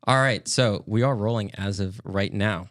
All right, so we are rolling as of right now.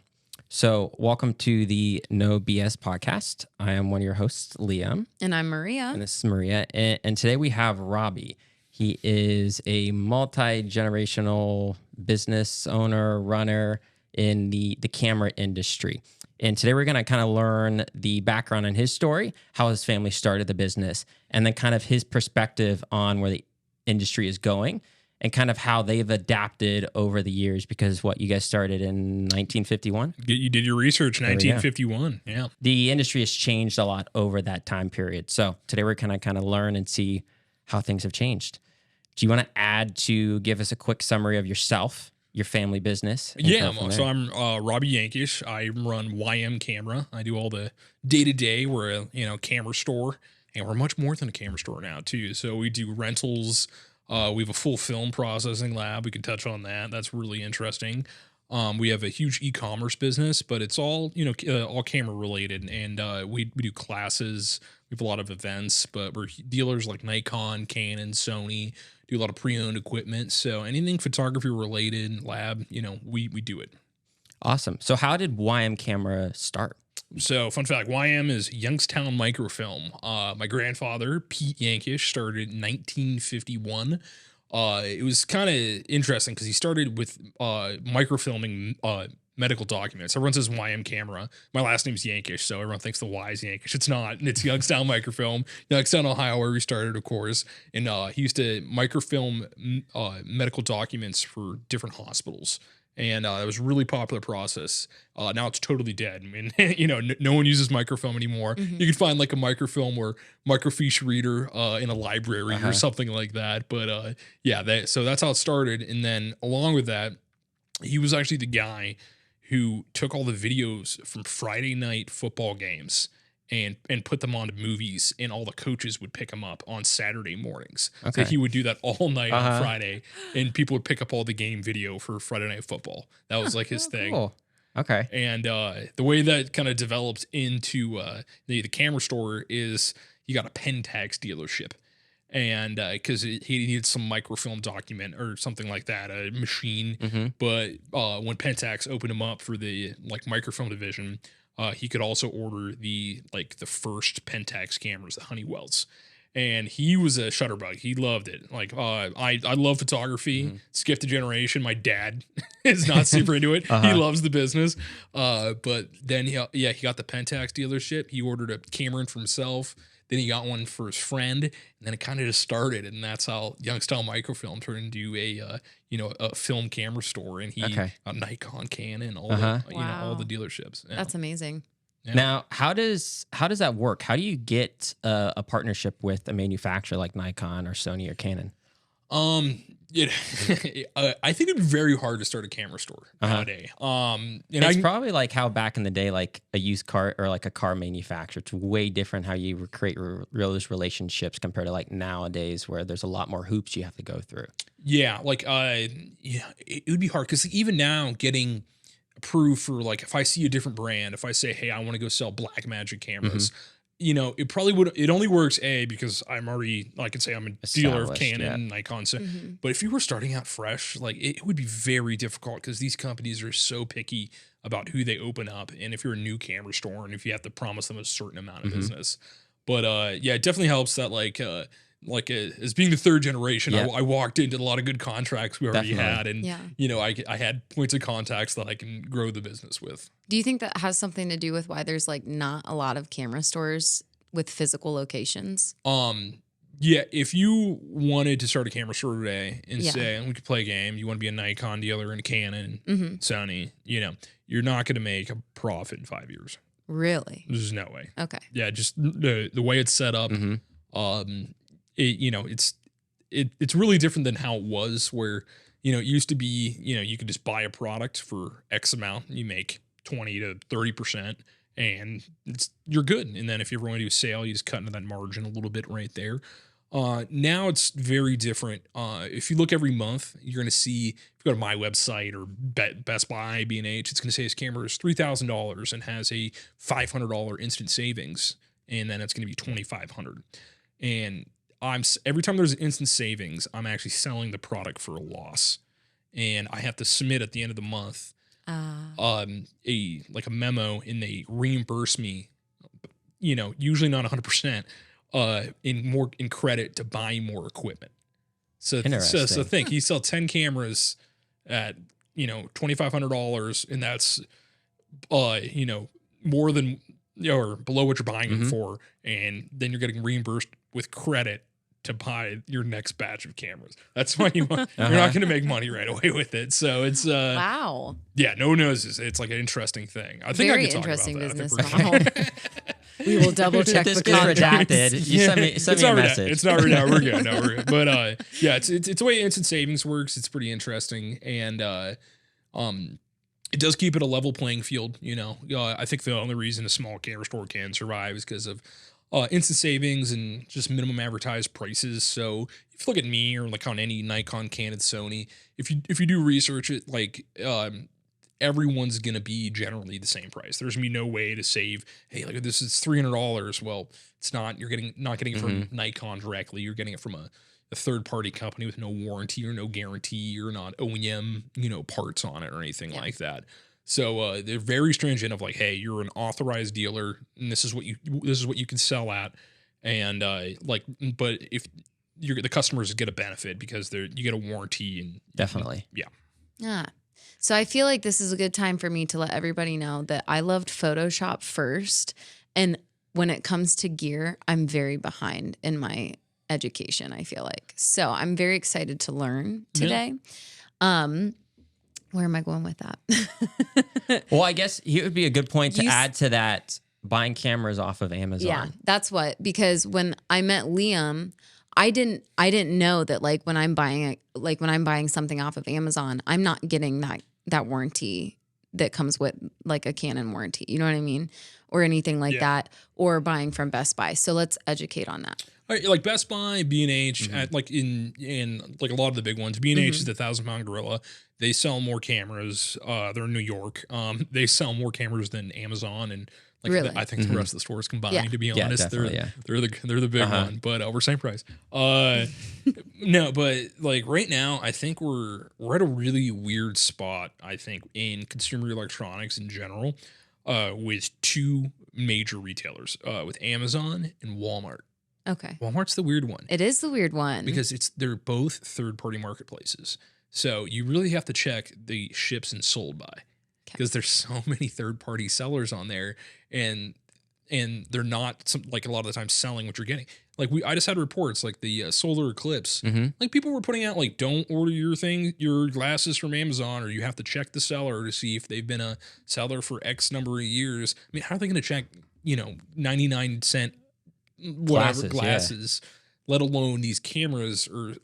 So, welcome to the No BS podcast. I am one of your hosts, Liam. And I'm Maria. And this is Maria. And today we have Robby. He is a multi-generational business owner, runner in the camera industry. And today we're going to kind of learn the background on his story, how his family started the business, and then kind of his perspective on where the industry is going, and kind of how they've adapted over the years, because what, you guys started in 1951? You did your research, 1951. Yeah. The industry has changed a lot over that time period. So today we're going to kind of learn and see how things have changed. Do you want to give us a quick summary of yourself, your family business? Yeah. So I'm Robby Yankush. I run YM Camera. I do all the day-to-day. We're a camera store, and we're much more than a camera store now too. So we do rentals. We have a full film processing lab. We can touch on that. That's really interesting. We have a huge e-commerce business, but it's all, all camera related. And we do classes. We have a lot of events, but we're dealers like Nikon, Canon, Sony, do a lot of pre-owned equipment. So anything photography related, lab, we do it. Awesome. So how did YM Camera start? So, fun fact, YM is Youngstown Microfilm. My grandfather, Pete Yankush, started in 1951. It was kind of interesting because he started with microfilming medical documents. Everyone says YM Camera. My last name is Yankush, so everyone thinks the Y is Yankush. It's not. It's Youngstown Microfilm, Youngstown, Ohio, where we started, of course. And he used to microfilm medical documents for different hospitals. And it was a really popular process. Now it's totally dead. I mean, no one uses microfilm anymore. Mm-hmm. You can find like a microfilm or microfiche reader in a library or something like that. But so that's how it started. And then along with that, he was actually the guy who took all the videos from Friday night football games and put them onto movies, and all the coaches would pick them up on Saturday mornings. Okay. So he would do that all night on Friday, and people would pick up all the game video for Friday Night Football. That was like his thing. Cool. Okay. And the way that kind of developed into the camera store is he got a Pentax dealership. And because he needed some microfilm document or something like that, a machine. Mm-hmm. But when Pentax opened him up for the microfilm division, he could also order the first Pentax cameras, the Honeywells. And he was a shutterbug. He loved it. I love photography. Mm-hmm. Skipped a generation. My dad is not super into it. He loves the business. But then he got the Pentax dealership. He ordered a camera for himself. Then he got one for his friend, and then it kind of just started, and that's how Youngstown Microfilm turned into a film camera store. And he got Nikon, Canon, all the dealerships. Yeah. That's amazing. Yeah. Now, how does that work? How do you get a partnership with a manufacturer like Nikon or Sony or Canon? I think it'd be very hard to start a camera store nowadays. It's probably like how back in the day, like a used car or like a car manufacturer, it's way different how you create those relationships compared to like nowadays, where there's a lot more hoops you have to go through. Yeah, it would be hard because even now getting approved for if I see a different brand, if I say, hey, I want to go sell Blackmagic cameras. Mm-hmm. It only works because I'm already, I can say I'm a dealer of Canon, Nikon. So, but if you were starting out fresh, it would be very difficult because these companies are so picky about who they open up. And if you're a new camera store and if you have to promise them a certain amount of business, but it definitely helps that as being the third generation, I walked into a lot of good contracts we already had. And, I had points of contacts that I can grow the business with. Do you think that has something to do with why there's not a lot of camera stores with physical locations? Yeah. If you wanted to start a camera store today and say, we could play a game, you want to be a Nikon dealer and a Canon, Sony, you're not going to make a profit in 5 years. Really? There's no way. Okay. Yeah. Just the way it's set up. It's really different than how it was where, it used to be, you could just buy a product for X amount, you make 20 to 30%, and you're good. And then if you ever want to do a sale, you just cut into that margin a little bit right there. Now it's very different. If you look every month, you're going to see, if you go to my website or Best Buy, B&H, it's going to say his camera is $3,000 and has a $500 instant savings. And then it's going to be $2,500. And every time there's an instant savings, I'm actually selling the product for a loss. and I have to submit at the end of the month a memo, and they reimburse me, usually not 100%, in credit to buy more equipment. So think you sell 10 cameras at $2,500, and that's more than or below what you're buying them for, and then you're getting reimbursed with credit to buy your next batch of cameras. That's why you're not going to make money right away with it. So it's wow. Yeah, no one knows. It's like an interesting thing. I think Very I could talk interesting about that. business model. We will double check this the gets contract. redacted. You send me a message. It's not redacted. We're good. No, we're good. But it's the way instant savings works. It's pretty interesting, and it does keep it a level playing field. I think the only reason a small camera store can survive is because of instant savings and just minimum advertised prices. So if you look at me or like on any Nikon, Canon, Sony, if you do research it, like everyone's gonna be generally the same price. There's gonna be no way to save. Hey, like this is $300. Well, it's not. You're not getting it from Nikon directly. You're getting it from a third party company with no warranty or no guarantee or not OEM parts on it or anything like that. So they're very stringent of like, hey, you're an authorized dealer, and this is what you can sell at, and but if the customers get a benefit because you get a warranty and definitely, Yeah. So I feel like this is a good time for me to let everybody know that I loved Photoshop first, and when it comes to gear, I'm very behind in my education. I feel like so I'm very excited to learn today. Yeah. Where am I going with that? Well, I guess it would be a good point to add to that, buying cameras off of Amazon. Yeah, that's because when I met Liam, I didn't know that like when I'm buying something off of Amazon, I'm not getting that warranty that comes with like a Canon warranty. You know what I mean? Or anything like that, or buying from Best Buy. So let's educate on that. Like Best Buy, B&H, like in like a lot of the big ones, B&H is the 1,000-pound gorilla. They sell more cameras. They're in New York. They sell more cameras than Amazon and like really? I think the rest of the stores combined. To be honest, they're the big one, but we're same price. No, but like right now, I think we're at a really weird spot. I think in consumer electronics in general, with two major retailers, with Amazon and Walmart. Okay. Walmart's the weird one. It is the weird one. Because they're both third-party marketplaces. So you really have to check the ships and sold by. Because there's so many third-party sellers on there, and they're not like a lot of the time selling what you're getting. Like I just had reports like the solar eclipse. Like people were putting out like, don't order your glasses from Amazon, or you have to check the seller to see if they've been a seller for X number of years. I mean, how are they going to check 99-cent glasses, let alone these cameras, or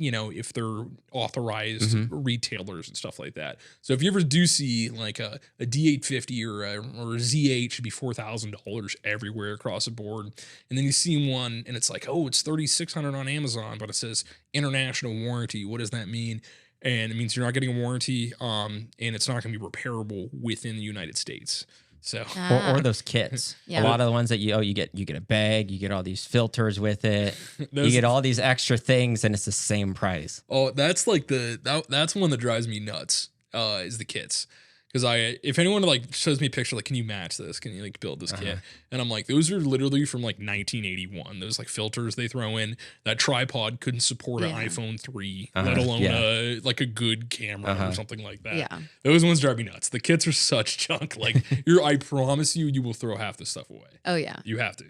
if they're authorized retailers and stuff like that. So if you ever do see like a D850 or a Z8 should be $4,000 everywhere across the board, and then you see one and it's like, oh, it's $3,600 on Amazon, but it says international warranty. What does that mean? And it means you're not getting a warranty, and it's not going to be repairable within the United States. So or those kits. A lot of the ones that you get a bag, you get all these filters with it, you get all these extra things, and it's the same price. Oh, that's like that's one that drives me nuts. Is the kits. Because if anyone like shows me a picture, like, can you match this? Can you like build this kit? And I'm like, those are literally from like 1981. Those like filters they throw in. That tripod couldn't support an iPhone 3, let alone like a good camera or something like that. Yeah. Those ones drive me nuts. The kits are such junk. Like I promise you will throw half the stuff away. Oh yeah. You have to.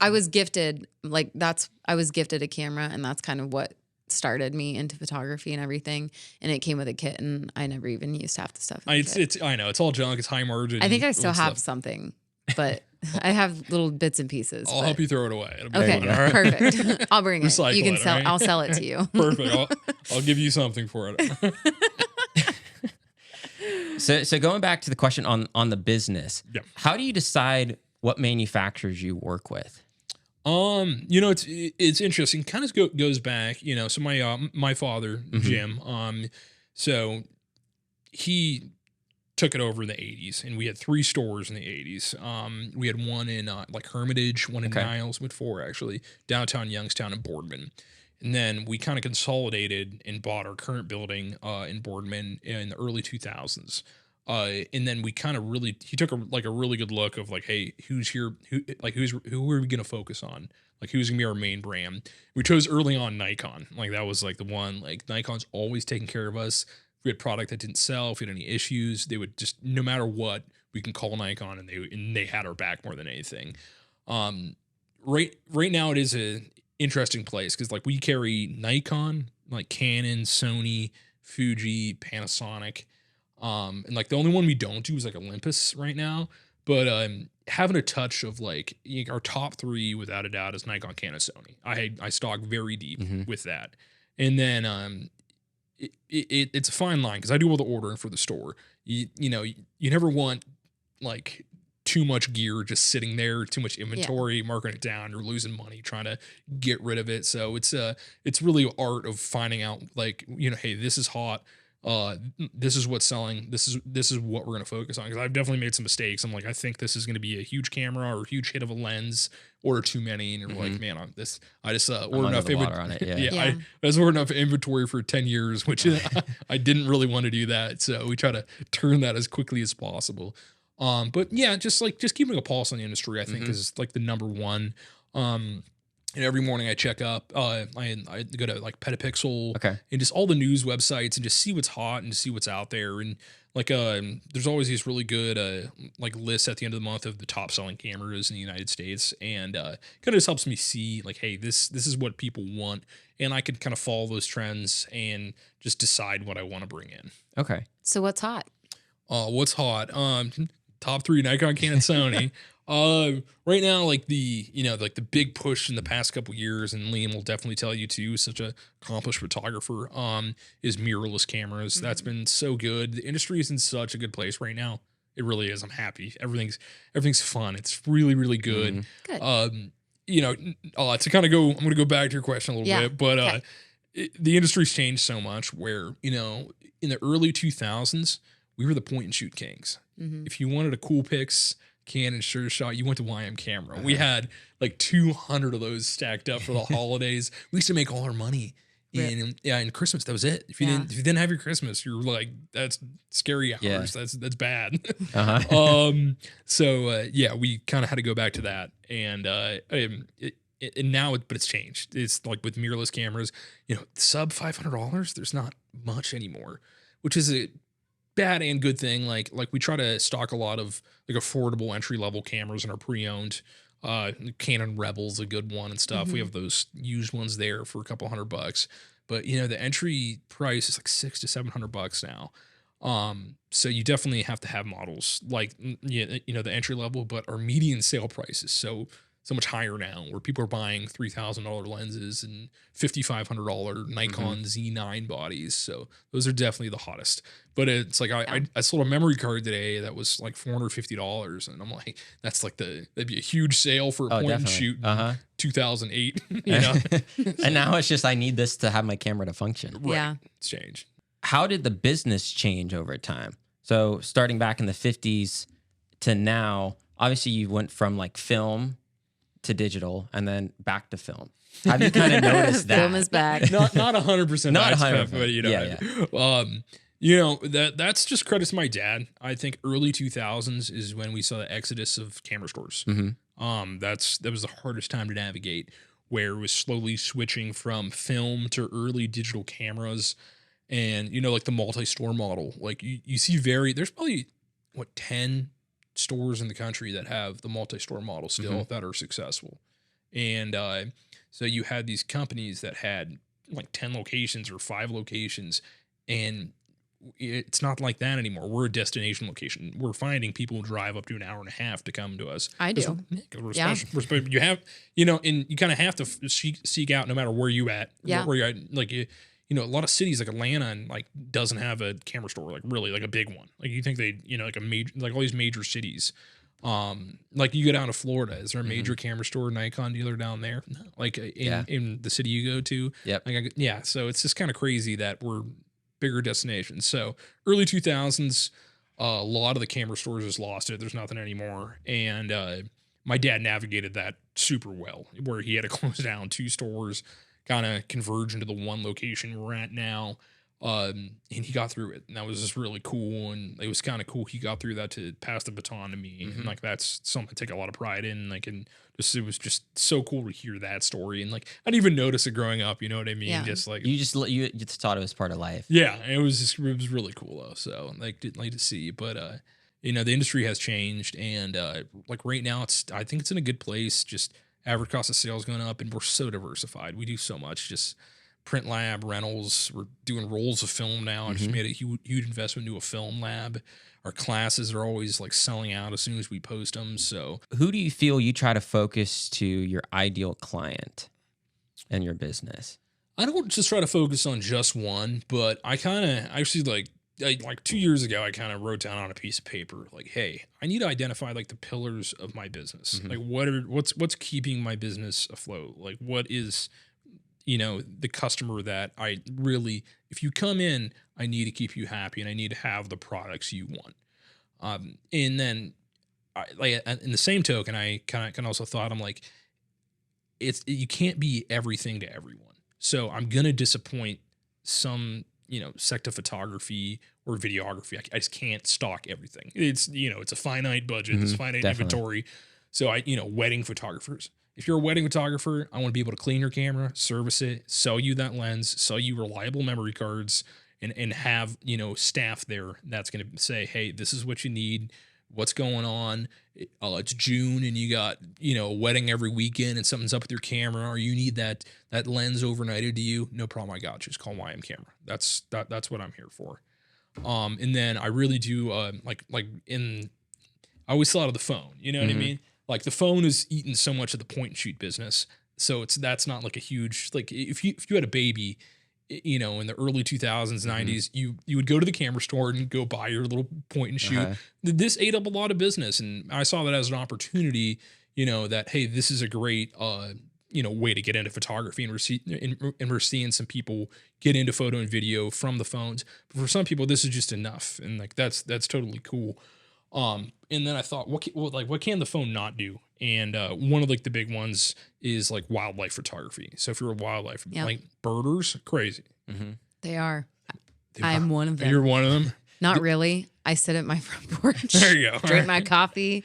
I was gifted a camera, and that's kind of what started me into photography and everything, and it came with a kit, and I never even used half the stuff. I know it's all junk. It's high margin. I think I still have something, but I have little bits and pieces. I'll help you throw it away. Okay, perfect. I'll bring it. Recycle You can it, sell. right? I'll sell it to you. Perfect. I'll give you something for it. So going back to the question on the business, how do you decide what manufacturers you work with? It's interesting. Kind of goes back, so my father, Jim, so he took it over in the 80s, and we had 3 stores in the 80s. We had one in like Hermitage, one in Niles, with 4 actually, downtown Youngstown, and Boardman. And then we kind of consolidated and bought our current building in Boardman in the early 2000s. And then we kind of he took a really good look of like, hey, who's here? Who are we going to focus on? Like, who's going to be our main brand? We chose early on Nikon. Like, that was like the one. Like, Nikon's always taking care of us. If we had product that didn't sell, if we had any issues, they would just, no matter what, we can call Nikon, and they had our back more than anything. Right now it is a interesting place because like we carry Nikon, like Canon, Sony, Fuji, Panasonic, and like the only one we don't do is like Olympus right now. But having a touch of like our top three without a doubt is Nikon, Canon, Sony. I stock very deep with that, and then it's a fine line because I do all the ordering for the store. You never want like too much gear just sitting there, too much inventory, marking it down, you're losing money trying to get rid of it. So it's really art of finding out like, hey, this is hot. This is what's selling. This is what we're going to focus on. Because I've definitely made some mistakes. I'm like, I think this is going to be a huge camera or a huge hit of a lens, order too many, and you're like, man, I just ordered enough inventory on it. I just ordered enough inventory for 10 years, which I didn't really want to do that. So we try to turn that as quickly as possible. But yeah, just keeping a pulse on the industry, I think is like the number one. And every morning I check up, I go to like Petapixel and just all the news websites and just see what's hot and see what's out there. And like, there's always these really good, like lists at the end of the month of the top selling cameras in the United States. And, kind of just helps me see like, hey, this is what people want. And I can kind of follow those trends and just decide what I want to bring in. Okay. So what's hot? What's hot? Top three, Nikon, Canon, Sony. Right now, like the big push in the past couple years, and Liam will definitely tell you too, such a accomplished photographer, is mirrorless cameras. That's been so good. The industry is in such a good place right now. It really is. I'm happy. Everything's fun. It's really, really good. Good. To kind of I'm going to go back to your question a little bit, but, the industry's changed so much where, in the early 2000s, we were the point and shoot kings. If you wanted a cool pics, Canon sure shot, you went to YM Camera. We had like 200 of those stacked up for the holidays. We used to make all our money in Christmas. That was it. If you didn't have your Christmas, you're like, that's scary hours. Yeah. That's bad. We kind of had to go back to that, and now it's changed. It's like with mirrorless cameras, sub $500. There's not much anymore, which is a bad and good thing. Like we try to stock a lot of like affordable entry level cameras in our pre-owned. Canon Rebel's a good one and stuff. We have those used ones there for a couple $100, but the entry price is like $600 to $700 now. So you definitely have to have models like the entry level, but our median sale price is so much higher now, where people are buying $3,000 lenses and $5,500 Nikon Z9 bodies. So those are definitely the hottest. But it's like I sold a memory card today that was like $450, and I'm like, that'd be a huge sale for a point and shoot. 2008. And now it's just I need this to have my camera to function. Right. Yeah, it's changed. How did the business change over time? So starting back in the 50s to now, obviously you went from like film to digital and then back to film. Have you kind of noticed that? Film is back. Not 100%. Not 100%. But that's just credit to my dad. I think early 2000s is when we saw the exodus of camera stores. That was the hardest time to navigate, where it was slowly switching from film to early digital cameras, and like the multi-store model. Like you see there's probably 10 stores in the country that have the multi-store model still that are successful. And so you had these companies that had like 10 locations or 5 locations, and it's not like that anymore. We're a destination location. We're finding people drive up to an hour and a half to come to us. I do. You have, and you kind of have to seek out no matter where you at. Yeah. Where you're at, like, a lot of cities like Atlanta and like doesn't have a camera store, like really like a big one. Like you think they, like a major, like all these major cities. Like you go down to Florida, is there a major camera store, Nikon dealer down there? No. Like in the city you go to. Yep. Like, so it's just kind of crazy that we're bigger destinations. So early 2000s, a lot of the camera stores just lost it. There's nothing anymore. And, my dad navigated that super well, where he had to close down 2 stores, kind of converge into the one location we're at now. And he got through it, and that was just really cool. And it was kind of cool. He got through that to pass the baton to me. And like, that's something I take a lot of pride in. Like, and just, it was just so cool to hear that story. And like, I didn't even notice it growing up. You know what I mean? Yeah. Just like, You just thought it was part of life. yeah, it was really cool though. So like, didn't like to see, but, you know, the industry has changed, and, like right now I think it's in a good place. Just average cost of sales going up, and we're so diversified. We do so much, just print lab, rentals. We're doing rolls of film now. I just made a huge investment into a film lab. Our classes are always like selling out as soon as we post them. So Who do you feel you try to focus to your ideal client and your business? I don't just try to focus on just one, but I kind of actually like 2 years ago, I kind of wrote down on a piece of paper, like, hey, I need to identify like the pillars of my business. Like what's keeping my business afloat? Like what is, you know, the customer that I really, if you come in, I need to keep you happy, and I need to have the products you want. And then like in the same token, I kind of also thought, I'm like, you can't be everything to everyone. So I'm going to disappoint some, you know, sect of photography or videography. I just can't stock everything. It's, you know, it's a finite budget, it's finite inventory. So wedding photographers. If you're a wedding photographer, I want to be able to clean your camera, service it, sell you that lens, sell you reliable memory cards, and have, you know, staff there that's going to say, hey, this is what you need. What's going on? It's June and you got, you know, a wedding every weekend and something's up with your camera, or you need that lens overnighted to you. No problem. I got you. Just call YM Camera. That's what I'm here for. And then I really do, I always thought of the phone, you know what I mean? Like the phone is eating so much of the point and shoot business. So that's not like a huge, like if you had a baby, you know, in the early 2000s, 90s, you would go to the camera store and go buy your little point and shoot. This ate up a lot of business. And I saw that as an opportunity, you know, that, hey, this is a great, you know, way to get into photography, and we're seeing some people get into photo and video from the phones. But for some people, this is just enough. And like, that's totally cool. And then I thought, what can the phone not do? And one of like the big ones is like wildlife photography. So if you're a wildlife, like birders, crazy. They are. I'm one of them. You're one of them? Not really. I sit at my front porch. There you go. Drink my coffee,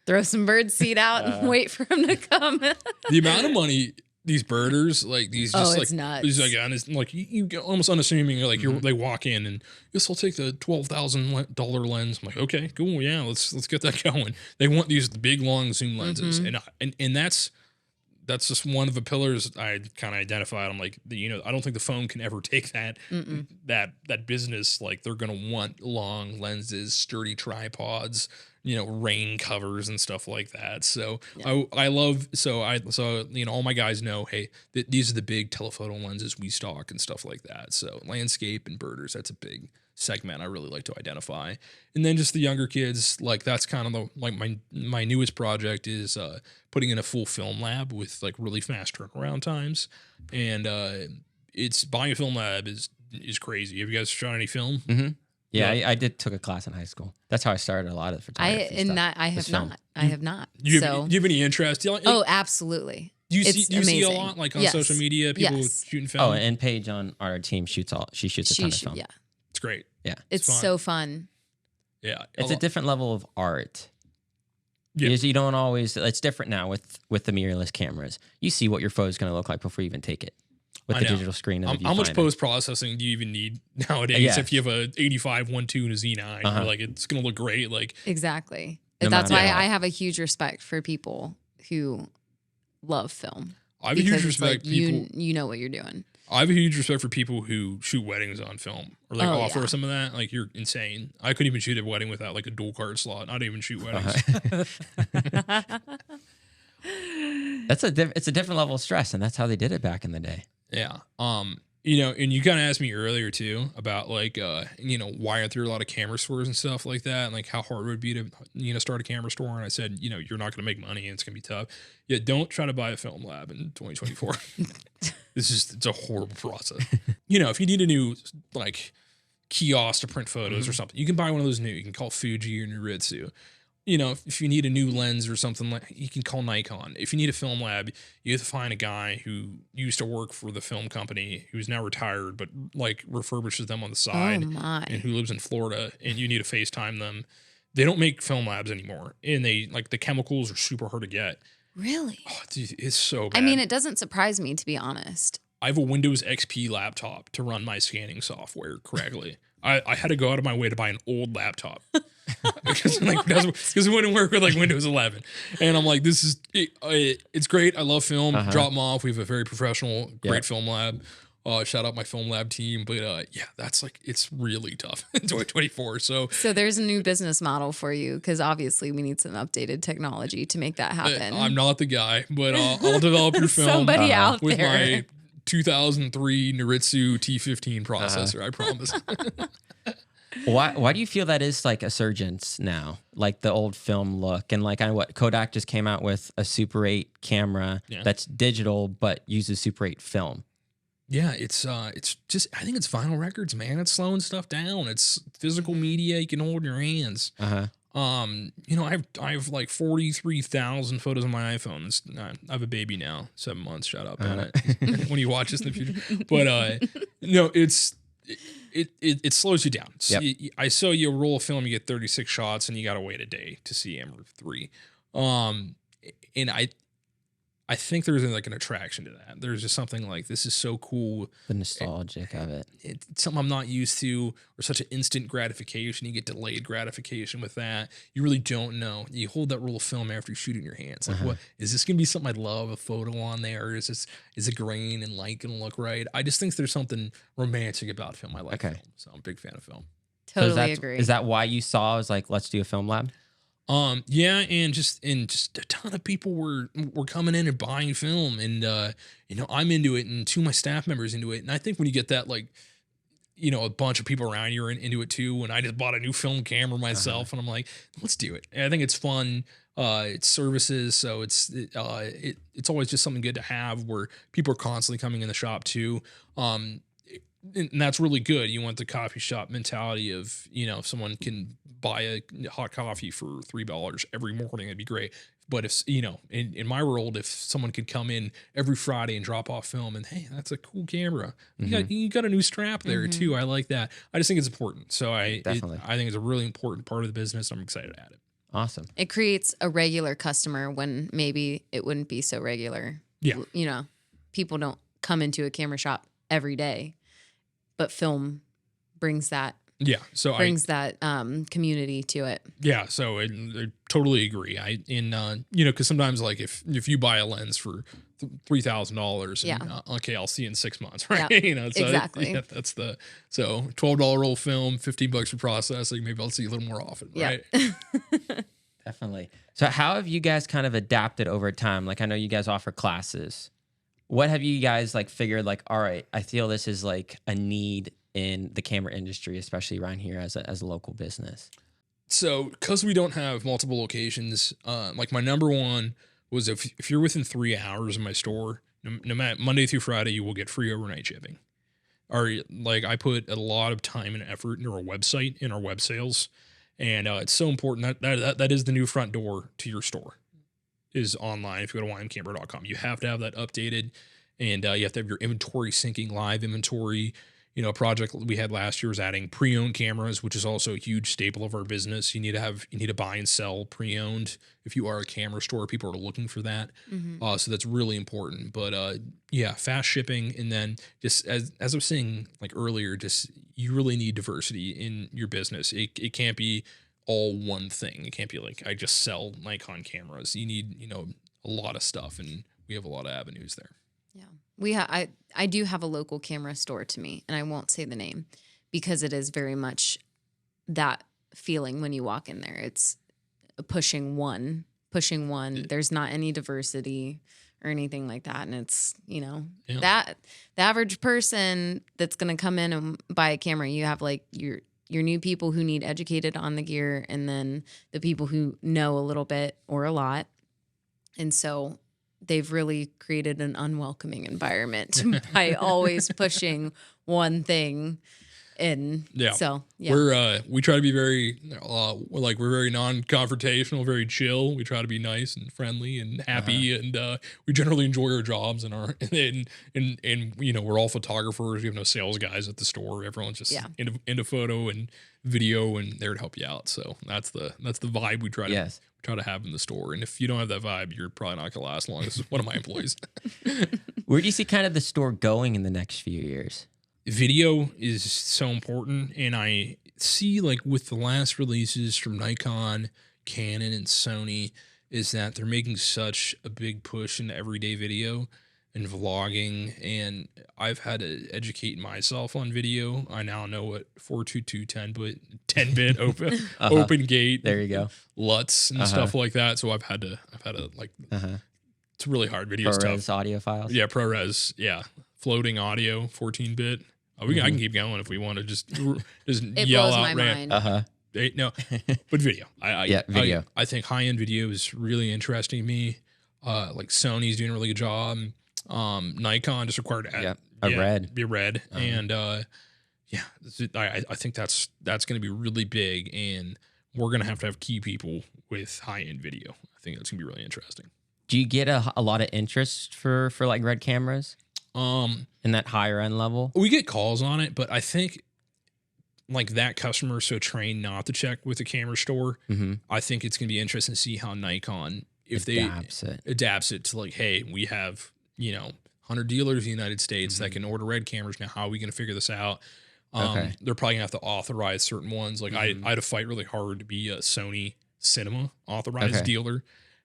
throw some bird seed out, and wait for them to come. The amount of money these birders, like these, just it's like nuts. these, like, honest, like you get almost unassuming. You're like, they walk in and yes, I'll take the $12,000 lens. I'm like, okay, cool, yeah, let's get that going. They want these big long zoom lenses, and that's just one of the pillars I kind of identified. I'm like, you know, I don't think the phone can ever take that business. Like they're gonna want long lenses, sturdy tripods, you know, rain covers and stuff like that. So I love, so you know, all my guys know, hey, these are the big telephoto lenses we stock and stuff like that. So landscape and birders, that's a big segment I really like to identify. And then just the younger kids, like that's kind of like my newest project is putting in a full film lab with like really fast turnaround times. And it's buying a film lab is crazy. Have you guys shot any film? Yeah, I took a class in high school. That's how I started a lot of photography stuff. I have not. Do you have any interest? Oh, absolutely. Do you see a lot like on social media, people shooting film? Oh, and Paige on our team shoots a ton of film. Yeah. It's great. Yeah. It's so fun. Yeah. It's a different level of art. Yeah. Because you don't always, it's different now with the mirrorless cameras. You see what your photo is going to look like before you even take it with the digital screen. How much post-processing do you even need nowadays? If you have a 85 1.2 and a Z9, you're like, it's going to look great. Like exactly. That's why I have a huge respect for people who love film. I have a huge respect for people. You know what you're doing. I have a huge respect for people who shoot weddings on film or like offer some of that. Like you're insane. I couldn't even shoot a wedding without like a dual card slot. Not even shoot weddings. It's a different level of stress, and that's how they did it back in the day. Yeah. You know, and you kind of asked me earlier too about like, you know, why aren't there a lot of camera stores and stuff like that? And like how hard it would be to, you know, start a camera store. And I said, you know, you're not going to make money and it's going to be tough. Yeah. Don't try to buy a film lab in 2024. It's a horrible process. You know, if you need a new like kiosk to print photos or something, you can buy one of those new. You can call Fuji or Niritsu. you know, if you need a new lens or something, like, you can call Nikon. If you need a film lab, you have to find a guy who used to work for the film company who's now retired, but like refurbishes them on the side, Oh my. and who lives in Florida, and you need to FaceTime them. They don't make film labs anymore, and they like the chemicals are super hard to get. Really? Oh, dude, it's so bad. I mean, it doesn't surprise me, to be honest. I have a Windows XP laptop to run my scanning software correctly. I had to go out of my way to buy an old laptop because it wouldn't work with like Windows 11. And I'm like, this is it's great. I love film. Drop them off. We have a very professional, great film lab. Shout out my film lab team. But yeah, that's like, it's really tough in 2024. So there's a new business model for you, because obviously we need some updated technology to make that happen. I'm not the guy, but I'll develop your film Somebody out with there. my 2003 Noritsu T15 processor. I promise. Why do you feel that is like a surgence now? Like the old film look, and like Kodak just came out with a Super 8 camera that's digital but uses Super 8 film. Yeah, it's just, I think it's vinyl records, man. It's slowing stuff down. It's physical media you can hold in your hands. You know, I have like 43,000 photos on my iPhone. I have a baby now, 7 months. Shout out Bennett when you watch this in the future. But no, it slows you down. Yep. I saw you roll a film, you get 36 shots, and you got to wait a day to see Amber 3. And I think there's like an attraction to that. There's just something like, this is so cool. The nostalgic of it. It's something I'm not used to, or such an instant gratification. You get delayed gratification with that. You really don't know. You hold that roll of film after you shoot it in your hands. Like, what is this going to be something I'd love a photo on there? Or is the grain and light going to look right? I just think there's something romantic about film. I like film, so I'm a big fan of film. Totally agree. Is that why you saw? I was like, let's do a film lab. Yeah, and just a ton of people were coming in and buying film, and you know, I'm into it, and two of my staff members into it, and I think when you get that, like, you know, a bunch of people around you are into it too. And I just bought a new film camera myself, and I'm like, let's do it. And I think it's fun. It's services, so it's always just something good to have, where people are constantly coming in the shop too. And that's really good. You want the coffee shop mentality of, you know, if someone can buy a hot coffee for $3 every morning, that'd be great. But if, you know, in my world, if someone could come in every Friday and drop off film, and hey, that's a cool camera. You got a new strap there too. I like that. I just think it's important. So I think it's a really important part of the business. I'm excited at it. Awesome. It creates a regular customer when maybe it wouldn't be so regular. Yeah. You know, people don't come into a camera shop every day, but film brings that. Yeah, so that community to it. Yeah, so I totally agree. You know, because sometimes, like, if you buy a lens for $3,000, okay, I'll see you in 6 months, right? Yeah, you know, so exactly. That's so $12 roll film, $15 for processing. Maybe I'll see you a little more often, right? Definitely. So, how have you guys kind of adapted over time? Like, I know you guys offer classes. What have you guys like figured? Like, all right, I feel this is like a need in the camera industry, especially around here as a local business. So, because we don't have multiple locations, like my number one was if you're within 3 hours of my store, no matter Monday through Friday, you will get free overnight shipping. Or like, I put a lot of time and effort into our website, in our web sales, and it's so important that is the new front door to your store, is online. If you go to ymcamera.com, you have to have that updated, and you have to have your inventory syncing, live inventory. You know, a project we had last year was adding pre-owned cameras, which is also a huge staple of our business. You need to buy and sell pre-owned. If you are a camera store, people are looking for that. So that's really important. But yeah, fast shipping, and then just as I was saying like earlier, just you really need diversity in your business. It can't be all one thing. It can't be like, I just sell Nikon cameras. You need, you know, a lot of stuff, and we have a lot of avenues there. Yeah. I do have a local camera store to me, and I won't say the name because it is very much that feeling when you walk in there. It's pushing one. There's not any diversity or anything like that. And it's, you know, that the average person that's going to come in and buy a camera, you have like your new people who need educated on the gear, and then the people who know a little bit or a lot. And so they've really created an unwelcoming environment by always pushing one thing. And Yeah. so, yeah. We try to be very we're very non-confrontational, very chill. We try to be nice and friendly and happy, and we generally enjoy our jobs and our and we're all photographers. We have no sales guys at the store. Everyone's just into photo and video and there to help you out. So that's the vibe we try to have in the store. And if you don't have that vibe, you're probably not gonna last long. This is one of my employees. Where do you see kind of the store going in the next few years? Video is so important, and I see like with the last releases from Nikon, Canon, and Sony is that they're making such a big push into everyday video and vlogging, and I've had to educate myself on video. I now know what 422 10-bit open open gate, there you go, LUTs and stuff like that. So I've had to like it's really hard. Video's ProRes tough. audio files. Yeah, ProRes. Yeah, floating audio, 14-bit. I can keep going if we want to just it yell blows out. My mind. No, but video. Video. I think high-end video is really interesting to me. Like Sony's doing a really good job. Nikon just required a red. Be a red, and I think that's going to be really big, and we're going to have key people with high-end video. I think that's going to be really interesting. Do you get a lot of interest for like red cameras? In that higher end level, we get calls on it, but I think like that customer is so trained not to check with the camera store. I think it's going to be interesting to see how Nikon adapts it to like, hey, we have 100 dealers in the United States that can order red cameras now. How are we going to figure this out? They're probably gonna have to authorize certain ones. Like I had to fight really hard to be a Sony Cinema authorized dealer.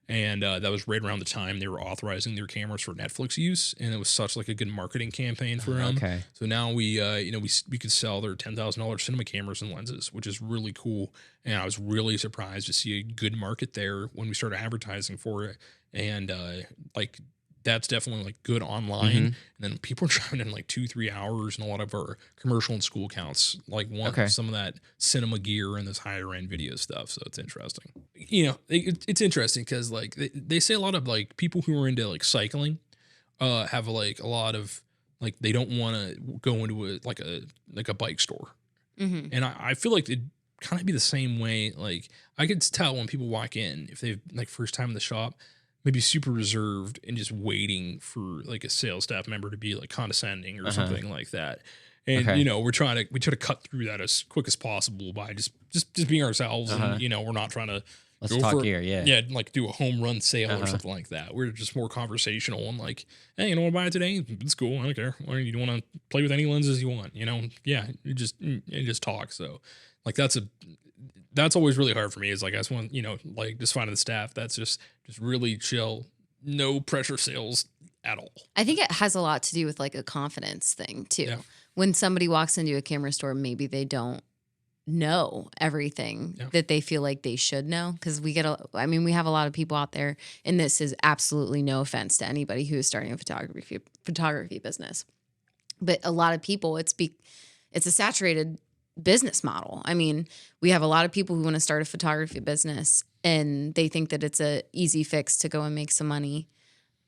And that was right around the time they were authorizing their cameras for Netflix use, and it was such like a good marketing campaign for them. So now we could sell their $10,000 cinema cameras and lenses, which is really cool. And I was really surprised to see a good market there when we started advertising for it. And like that's definitely like good online. And then people are driving in like 2-3 hours, and a lot of our commercial and school accounts like want some of that cinema gear and this higher end video stuff. So it's interesting. It's interesting because like they say a lot of like people who are into like cycling have like a lot of like they don't want to go into a bike store. And I feel like it'd kind of be the same way. Like I could tell when people walk in, if they've like first time in the shop, maybe super reserved and just waiting for like a sales staff member to be like condescending or something like that. And we try to cut through that as quick as possible by just being ourselves. And we're not trying to talk here. Yeah. Like do a home run sale or something like that. We're just more conversational and like, hey, you want to buy it today? It's cool. I don't care. Or you want to play with any lenses you want, you just talk. So like that's always really hard for me is like, I just want, like just finding the staff that's just really chill, no pressure sales at all. I think it has a lot to do with like a confidence thing too. Yeah. When somebody walks into a camera store, maybe they don't know everything that they feel like they should know. Cause we have a lot of people out there, and this is absolutely no offense to anybody who is starting a photography business, but a lot of people, it's a saturated business model. I mean, we have a lot of people who want to start a photography business and they think that it's a easy fix to go and make some money.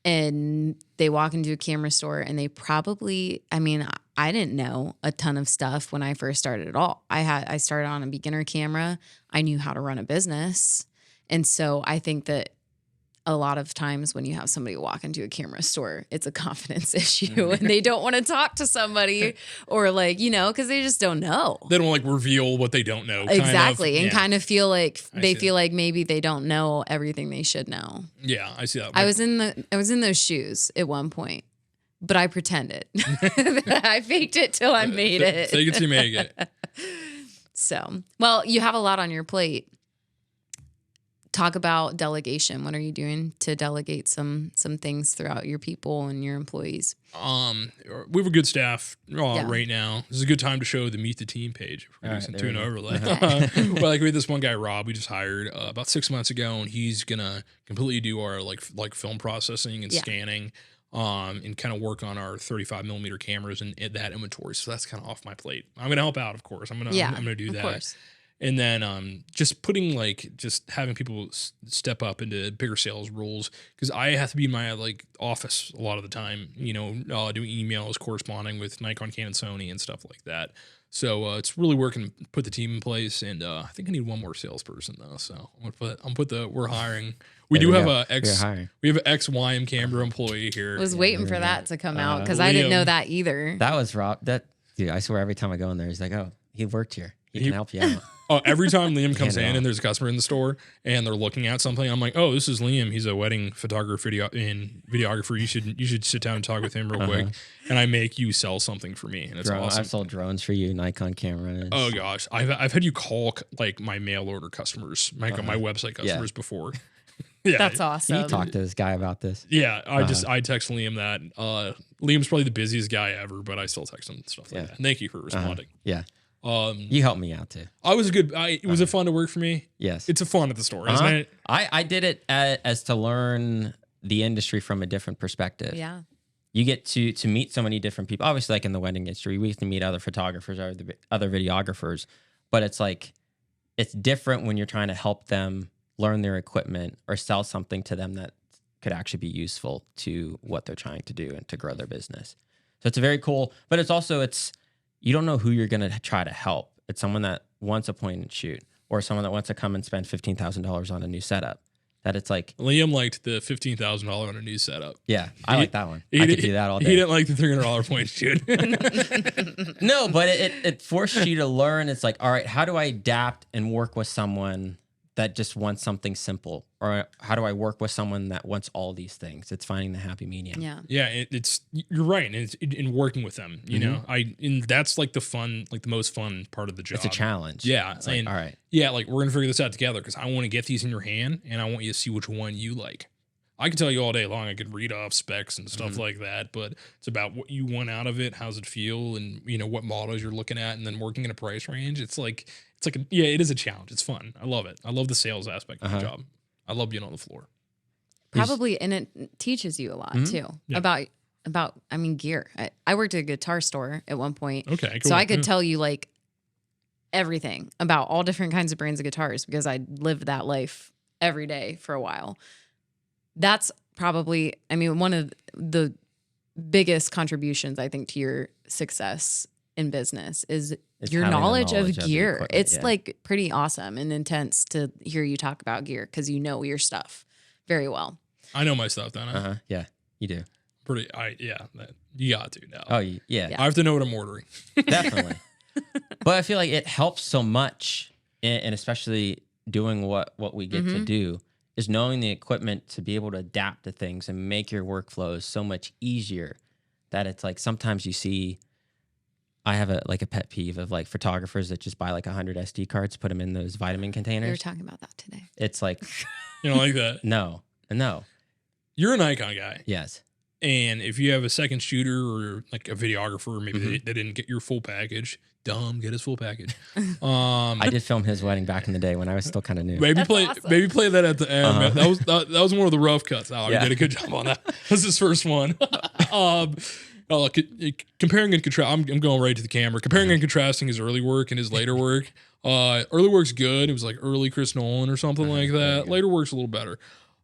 And they walk into a camera store and they probably, I didn't know a ton of stuff when I first started at all. I started on a beginner camera. I knew how to run a business. And so I think that a lot of times when you have somebody walk into a camera store, it's a confidence issue and they don't want to talk to somebody or like, because they just don't know. They don't like reveal what they don't know. Exactly. And kind of feel like they feel like maybe they don't know everything they should know. Yeah, I see that. I was in those shoes at one point, but I pretended. I faked it till I made it. Fake it till you make it. So, well, you have a lot on your plate. Talk about delegation. What are you doing to delegate some things throughout your people and your employees? We have a good staff right now. This is a good time to show the Meet the Team page. If we're doing to an overlay. Well, like we had this one guy, Rob, we just hired about 6 months ago, and he's gonna completely do our like film processing and scanning, and kind of work on our 35 millimeter cameras and that inventory. So that's kind of off my plate. I'm gonna help out, of course. I'm gonna do that. Course. And then just having people step up into bigger sales roles, because I have to be in my like office a lot of the time, doing emails, corresponding with Nikon, Canon, Sony and stuff like that. So it's really working to put the team in place, and I think I need one more salesperson though. So we're hiring. We There do we have go. an We're hiring. we have an ex YM Canberra employee here. I was waiting for that to come out because Liam. I didn't know that either. That was Rob. That dude, I swear every time I go in there, he's like, "Oh, he worked here. He can help you out." Every time Liam comes Hand it in off. and there's a customer in the store and they're looking at something, I'm like, "Oh, this is Liam. He's a wedding photographer and videographer. You should sit down and talk with him real quick." And I make you sell something for me, and it's awesome. I've sold drones for you, Nikon cameras. Oh gosh, I've had you call like my mail order customers, my website customers before. Yeah, That's awesome. You talk to this guy about this. Yeah, I text Liam that. Liam's probably the busiest guy ever, but I still text him stuff like that. And thank you for responding. Yeah. You helped me out too. Was it fun to work for me? Yes. It's a fun at the store, isn't it? I did it as to learn the industry from a different perspective. Yeah. You get to meet so many different people. Obviously, like in the wedding industry, we get to meet other photographers, other videographers, but it's like, it's different when you're trying to help them learn their equipment or sell something to them that could actually be useful to what they're trying to do and to grow their business. So it's a very cool, but you don't know who you're going to try to help. It's someone that wants a point and shoot, or someone that wants to come and spend $15,000 on a new setup. That it's like, Liam liked the $15,000 on a new setup. yeah, I like that one. I could do that all day. He didn't like the $300 point shoot. No, but it forced you to learn. It's like, all right, how do I adapt and work with someone that just wants something simple? Or how do I work with someone that wants all these things? It's finding the happy medium. Yeah. Yeah, you're right. And it's in working with them, you know. And that's like the most fun part of the job. It's a challenge. Yeah. It's like, all right. Yeah, like we're gonna figure this out together because I want to get these in your hand and I want you to see which one you like. I could tell you all day long. I could read off specs and stuff like that, but it's about what you want out of it. How's it feel? And what models you're looking at, and then working in a price range. It is a challenge. It's fun. I love it. I love the sales aspect of the job. I love being on the floor. Probably, and it teaches you a lot too about gear. I worked at a guitar store at one point. Okay, cool. So I could tell you like everything about all different kinds of brands of guitars because I lived that life every day for a while. That's probably, one of the biggest contributions, I think, to your success in business is your knowledge of gear. It's like pretty awesome and intense to hear you talk about gear because you know your stuff very well. I know my stuff, don't I? Yeah, you do. You got to now. Oh, yeah. I have to know what I'm ordering. Definitely. But I feel like it helps so much, and especially doing what we get to do, is knowing the equipment to be able to adapt to things and make your workflows so much easier that it's like sometimes you see, I have a pet peeve of like photographers that just buy like 100 SD cards, put them in those vitamin containers. We were talking about that today. It's like, You don't like that? no. You're a Nikon guy. Yes. And if you have a second shooter or like a videographer, maybe they didn't get your full package. Get his full package. I did film his wedding back in the day when I was still kind of new. Maybe play that at the end. That was one of the rough cuts. You did a good job on that. That was his first one. Comparing and contrasting, I'm going right to the camera. Comparing and contrasting his early work and his later work. Early work's good. It was like early Chris Nolan or something like that. Later work's a little better.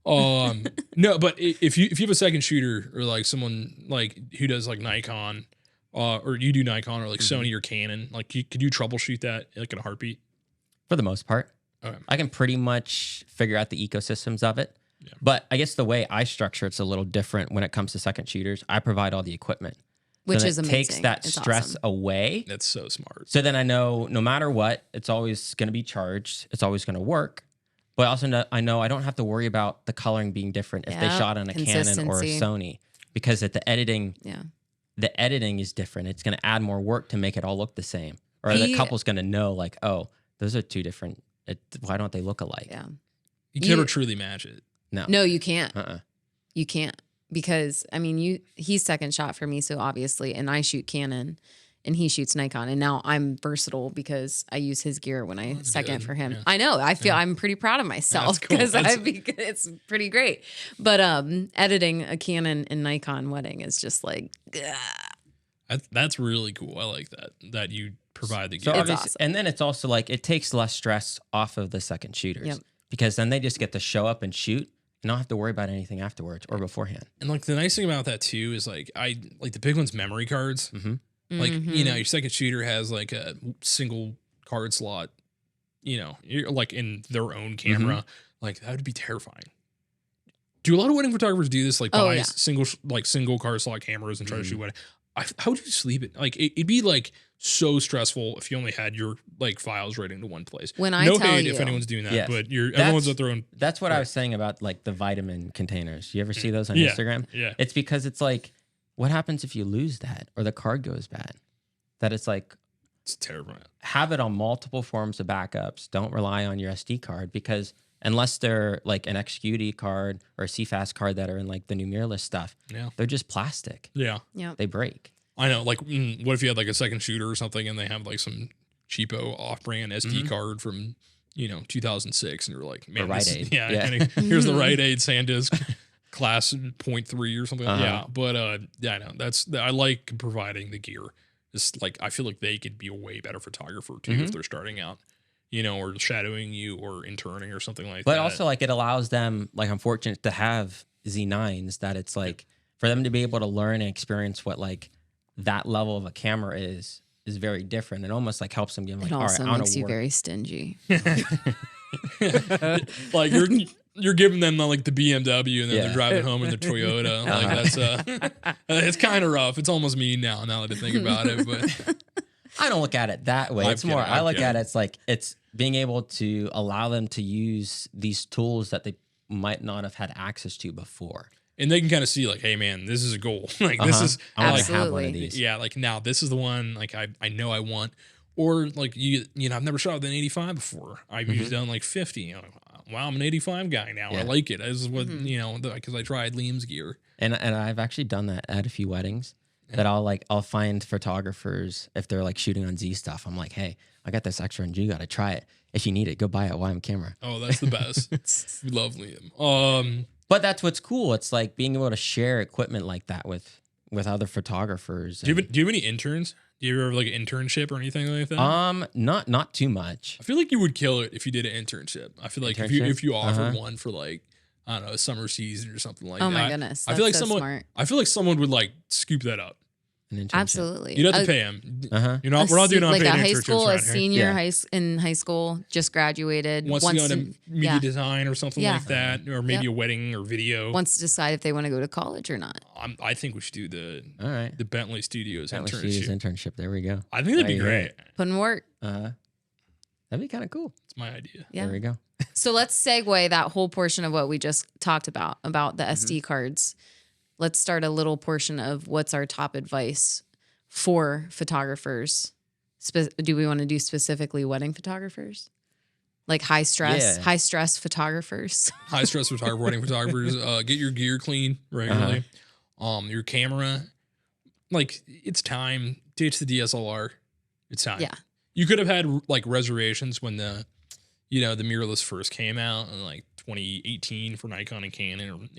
No, but if you have a second shooter or like someone like who does like Nikon, or you do Nikon or like Sony or Canon, like could you troubleshoot that like in a heartbeat? For the most part. Okay. I can pretty much figure out the ecosystems of it. Yeah. But I guess the way I structure it's a little different when it comes to second shooters. I provide all the equipment. Which is amazing. Takes that stress away. That's so smart. So then I know no matter what, it's always going to be charged. It's always going to work. But also I know I don't have to worry about the coloring being different if they shot on a Canon or a Sony. Because at the editing is different. It's going to add more work to make it all look the same. Or the couple's going to know like, oh, those are two different. Why don't they look alike? Yeah. You can never truly match it. No, you can't. You can't. Because he's second shot for me, so obviously, and I shoot Canon, and he shoots Nikon, and now I'm versatile because I use his gear when I second for him. Yeah. I know. I feel I'm pretty proud of myself because it's pretty great. But editing a Canon and Nikon wedding is just like, that's really cool. I like that you provide the gear. So awesome. And then it's also like it takes less stress off of the second shooters because then they just get to show up and shoot. And not have to worry about anything afterwards or beforehand. And like the nice thing about that too is like the big one's memory cards. Like, Mm-hmm. your second shooter has like a single card slot, you're like in their own camera. Like, that would be terrifying. Do a lot of wedding photographers do this? Like, Oh, buy yeah. single card slot cameras and try to shoot wedding. How would you sleep it? Like, it'd be like so stressful if you only had your like files right into one place. When I no tell hate you, if anyone's doing that, Yes. but everyone's at their own. That's what I Right. was saying about like the vitamin containers. You ever see those on Yeah. Instagram? Yeah. It's because it's like, what happens if you lose that or the card goes bad? That it's like, It's terrifying. have it on multiple forms of backups. Don't rely on your SD card because unless they're like an XQD card or a CFast card that are in like the new mirrorless stuff, Yeah. they're just plastic. Yeah. yeah. They break. I know. Like, what if you had like a second shooter or something and they have like some cheapo off-brand SD card from 2006, and you're like, man, Rite this is- Aid. yeah, Yeah. and here's the Rite Aid SanDisk class 0.3 or something. Uh-huh. Yeah, but yeah, I know I like providing the gear. It's like I feel like they could be a way better photographer too if they're starting out, or shadowing you or interning or something like that. But also like it allows them, like I'm fortunate to have Z9s that it's like for them to be able to learn and experience what like that level of a camera is very different. It almost like helps them get like, It all right, also I want makes to you work. very stingy. like you're giving them like the BMW and then Yeah. they're driving home in the Toyota. Like that's it's kind of rough. It's almost me now that I think about it. But I don't look at it that way. I'm It's more, kidding, I I'm look at kidding. it, it's like, it's being able to allow them to use these tools that they might not have had access to before. and they can kind of see like, hey man, this is a goal. Like this is I want like to have one of Absolutely. these. yeah, like now this is the one like I know I want. Or like I've never shot with an 85 before. I've usually done like 50. I'm like, wow, I'm an 85 guy now. I Yeah. like it. This is what because I tried Liam's gear. And I've actually done that at a few weddings that I'll find photographers if they're like shooting on Z stuff. I'm like, hey, I got this extra and you got to try it. If you need it, go buy it while I'm camera. Oh, that's the best. We love Liam. But that's what's cool. It's like being able to share equipment like that with other photographers. Do you have any interns? Do you ever have like an internship or anything like that? Not too much. I feel like you would kill it if you did an internship. I feel like Internship? if you offered Uh-huh. one for like I don't know, a summer season or something like Oh that. my goodness. I feel like that's so someone smart. I feel like someone would like scoop that up. An internship. Absolutely. You'd have to pay him. Uh-huh. We're not doing like unpaid a high internships school, a around here. senior Yeah. in high school, just graduated. Wants to go into media yeah. design or something Yeah. like that, or maybe a wedding or video. wants to decide if they want to go to college or not. I think we should do the All right. Bentley Studios That was internship. Studios internship. There we go. I think that'd be There you great. Put in work. That'd be kind of cool. It's my idea. Yeah. There we go. So let's segue that whole portion of what we just talked about the Mm-hmm. SD cards. Let's start a little portion of what's our top advice for photographers. Do we want to do specifically wedding photographers? Like high stress photographers. High stress photographer, wedding photographers, get your gear clean regularly. Your camera, like it's time. Ditch the DSLR. It's time. Yeah. You could have had like reservations when the mirrorless first came out in like 2018 for Nikon and Canon,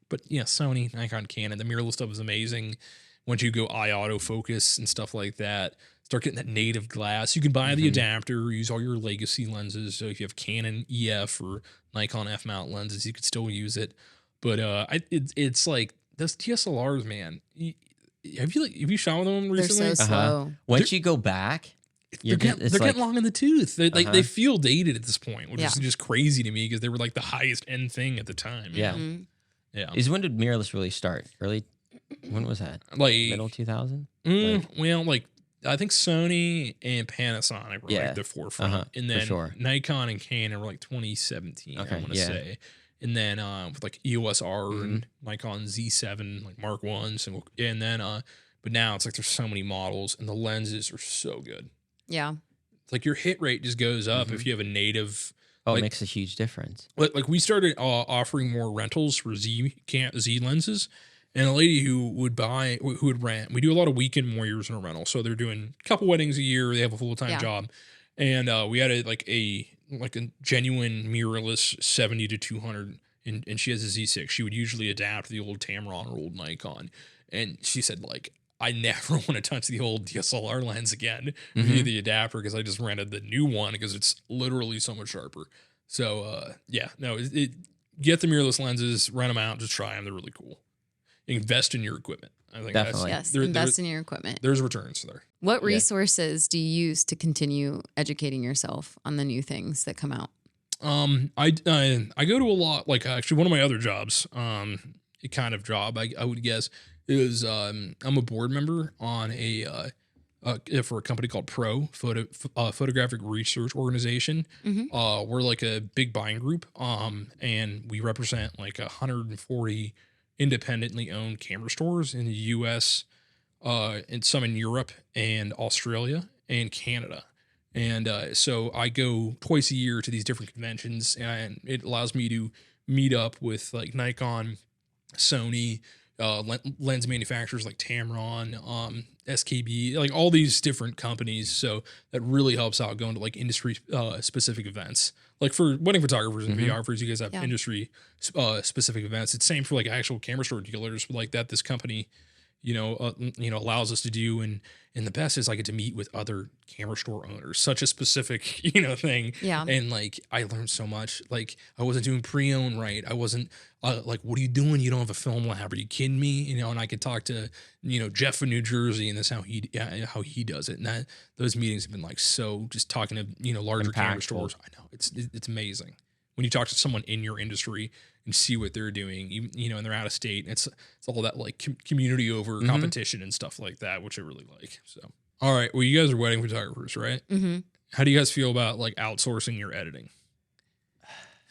but Sony, Nikon, Canon. The mirrorless stuff is amazing. Once you go eye autofocus and stuff like that, start getting that native glass. You can buy the adapter, use all your legacy lenses. So if you have Canon EF or Nikon F mount lenses, you could still use it. But it's like those DSLRs, man. Have you shot with them They're recently? so slow. Once you go back, They're getting long in the tooth. They feel dated at this point, which is Yeah. just crazy to me because they were like the highest end thing at the time. yeah. Mhm. Yeah. When did mirrorless really start? When was that? Like Middle 2000? like I think Sony and Panasonic were Yeah. like the forefront, and for then sure. Nikon and Canon were like 2017. I Okay, want to yeah. say, and then with like EOS R and Nikon Z7 like Mark Ones, and then but now it's like there's so many models and the lenses are so good. Yeah. It's like your hit rate just goes up if you have a native. Oh, Like- it makes a huge difference. Like we started offering more rentals for Z lenses, and a lady who would rent. We do a lot of weekend warriors in a rental, so they're doing a couple weddings a year. They have a full time Yeah. job, and we had a genuine mirrorless 70 to 200, and she has a Z6. She would usually adapt the old Tamron or old Nikon, and she said like, I never want to touch the old DSLR lens again via the adapter because I just rented the new one because it's literally so much sharper. So get the mirrorless lenses, rent them out, just try them. They're really cool. invest in your equipment. I think Definitely. Yes, there- invest in your equipment. there's returns there. What resources do you use to continue educating yourself on the new things that come out? I go to a lot, like actually one of my other jobs, a kind of job I would guess is I'm a board member on for a company called Photographic Research Organization. We're like a big buying group, and we represent like 140 independently owned camera stores in the U.S., and some in Europe and Australia and Canada. And so I go twice a year to these different conventions, and it allows me to meet up with like Nikon, Sony, lens manufacturers like Tamron, SKB, like all these different companies. So that really helps out going to like industry specific events. Like for wedding photographers and videographers, you guys have industry specific events. It's same for like actual camera store dealers like that. This company, allows us to do, and the best is I get to meet with other camera store owners. Such a specific, thing. Yeah. And like I learned so much. Like I wasn't doing pre-owned right. I wasn't like, what are you doing? You don't have a film lab? Are you kidding me? And I could talk to Jeff in New Jersey, and that's how he does it. And those meetings have been like so. Just talking to larger camera stores. I know it's amazing when you talk to someone in your industry and see what they're doing, and they're out of state. It's all that like community over competition and stuff like that, which I really like. So, all right. Well, you guys are wedding photographers, right? Mm-hmm. How do you guys feel about like outsourcing your editing?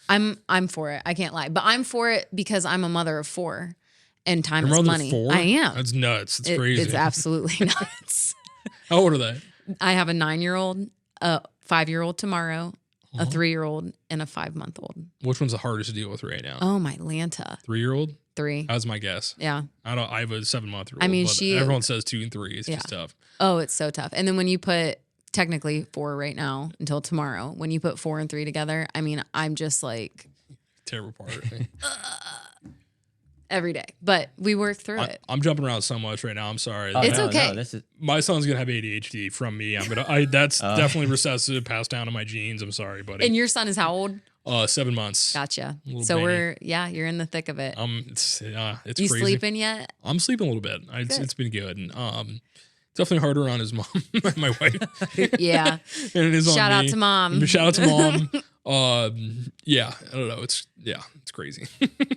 I'm for it. I can't lie, but I'm for it because I'm a mother of 4 and time Your is mother money. 4? I am. That's nuts. It's crazy. It's absolutely nuts. How old are they? I have a 9-year-old, a 5-year-old tomorrow, a 3-year-old, and a 5-month-old. Which one's the hardest to deal with right now? Oh, my Lanta. 3-year-old? 3. That was my guess. Yeah. I have a 7-month-old. I mean, but everyone says 2 and 3. It's just tough. Oh, it's so tough. And then when you put technically 4 right now until tomorrow, when you put 4 and 3 together, I mean, I'm just like tear apart. every day, but we work through it. I'm jumping around so much right now. I'm sorry. It's okay. No, my son's gonna have ADHD from me. That's definitely recessive, passed down to my genes. I'm sorry, buddy. And your son is how old? 7 months. Gotcha. So baby. you're in the thick of it. It's you crazy. sleeping yet? I'm sleeping a little bit. It's been good. And definitely harder on his mom, my wife. Yeah. And it is Shout on out me. to mom. Shout out to mom. Yeah, I don't know. It's crazy.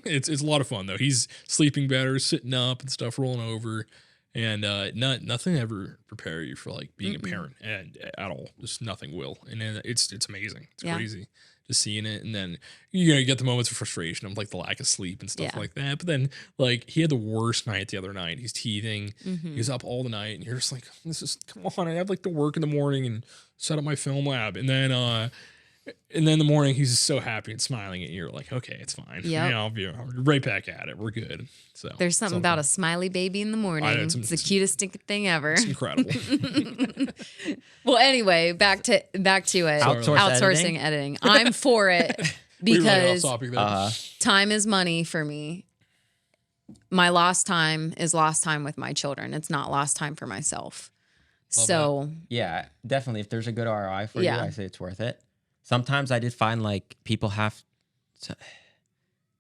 It's a lot of fun though. He's sleeping better, sitting up and stuff, rolling over, and nothing ever prepare you for like being a parent and at all. Just nothing will. And then it's amazing. It's crazy just seeing it. And then you get the moments of frustration of like the lack of sleep and stuff like that. But then like he had the worst night the other night. He's teething. He was up all the night, and you're just like, come on. I have like to work in the morning and set up my film lab, and then in the morning, he's just so happy and smiling at you. You're like, okay, it's fine. Yep. I'll be right back at it. We're good. So There's something about a smiley baby in the morning. It's the cutest thing ever. It's incredible. Well, anyway, back to it. Outsourcing editing. I'm for it because time is money for me. My lost time is lost time with my children. It's not lost time for myself. Yeah, definitely. If there's a good ROI for you, I say it's worth it. Sometimes I did find like people have to,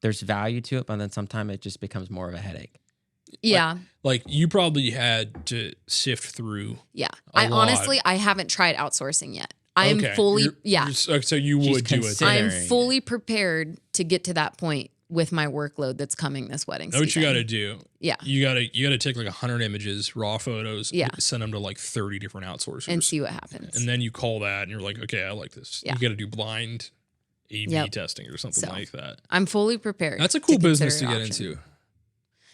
there's value to it, but then sometimes it just becomes more of a headache. Yeah. Like you probably had to sift through. Yeah. Honestly, I haven't tried outsourcing yet. I am fully, so you would do it. I'm fully prepared to get to that point with my workload that's coming this wedding season. What you got to do. Yeah. You got to take like 100 images, raw photos, send them to like 30 different outsourcers and see what happens. And then you call that and you're like, okay, I like this. You got to do blind A/B testing or something like that. I'm fully prepared. That's a cool business to get into.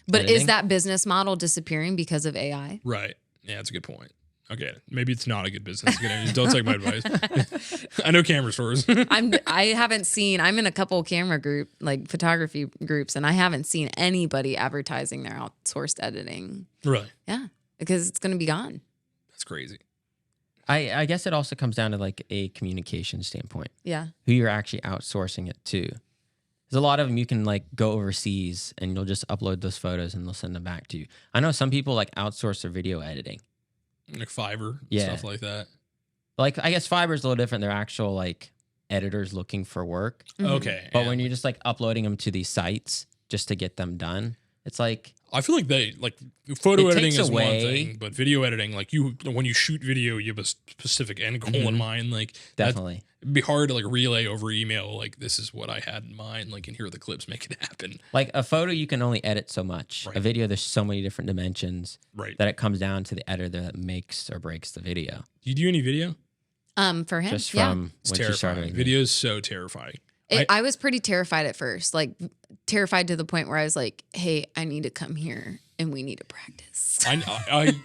But is that business model disappearing because of AI? Right. Yeah, that's a good point. Okay, maybe it's not a good business to get into. Don't take my advice. I know camera stores. I haven't seen. I'm in a couple camera photography groups, and I haven't seen anybody advertising their outsourced editing. Really? Yeah, because it's going to be gone. That's crazy. I guess it also comes down to like a communication standpoint. Yeah. Who you're actually outsourcing it to. There's a lot of them you can like go overseas and you'll just upload those photos and they'll send them back to you. I know some people like outsource their video editing. Like Fiverr, stuff like that. Like, I guess Fiverr is a little different. They're actual, like, editors looking for work. Okay. But when you're just, like, uploading them to these sites just to get them done, it's like... I feel like photo It editing takes is one away- thing, but video editing, like when you shoot video, you have a specific end goal in mind. Like Definitely. it'd be hard to like relay over email. Like this is what I had in mind. Like, and here are the clips, make it happen. Like a photo, you can only edit so much. Right. A video, there's so many different dimensions Right. that it comes down to the editor that makes or breaks the video. Do you do any video? For him, Just yeah. from It's when she started. terrifying. Video is so terrifying. I was pretty terrified at first, like terrified to the point where I was like, "Hey, I need to come here and we need to practice."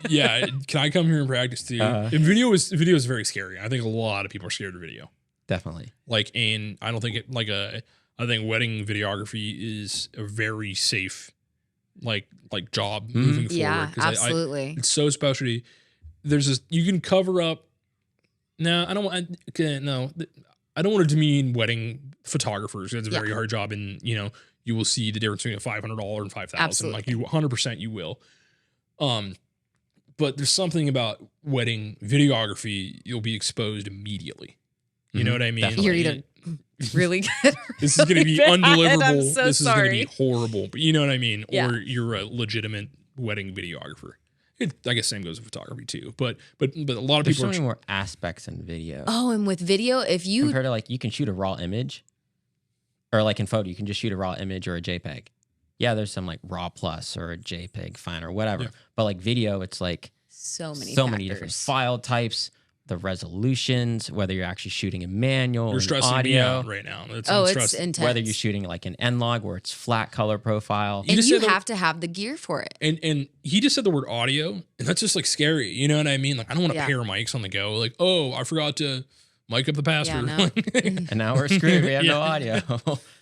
Yeah. Can I come here and practice too? And video is very scary. I think a lot of people are scared of video. Definitely. Like, and I don't think it I think wedding videography is a very safe, like job moving forward. Yeah, 'Cause absolutely. it's so specialty. There's this, you can cover up. No, I don't want. No, I don't want to demean wedding photographers. It's a very hard job, and you will see the difference between a $500 and $5,000. Like you, 100%, you will. But there's something about wedding videography. You'll be exposed immediately. You know what I mean? Definitely. You're either really good. This is going to be bad. undeliverable. I'm so This is going to sorry. be horrible. But you know what I mean? Yeah. Or you're a legitimate wedding videographer. I guess same goes with photography too. But a lot of There's people so are many more aspects in video. Oh, and with video, if you Compared to like, you can shoot a raw image, or like in photo, you can just shoot a raw image or a JPEG. Yeah, there's some like raw plus or a JPEG fine or whatever. Yeah. But like video, it's like so many different factors. file types, the resolutions, whether you're actually shooting in manual, you're in stressing me audio, out right now. It's I'm stressed. intense. whether you're shooting like an N-Log where it's flat color profile. You and just you said have to have the gear for it. And he just said the word audio, and that's just like scary. You know what I mean? Like I don't want to Yeah. pair mics on the go. Like, oh, I forgot to mic up the pastor. no. And now we're screwed. We have no audio.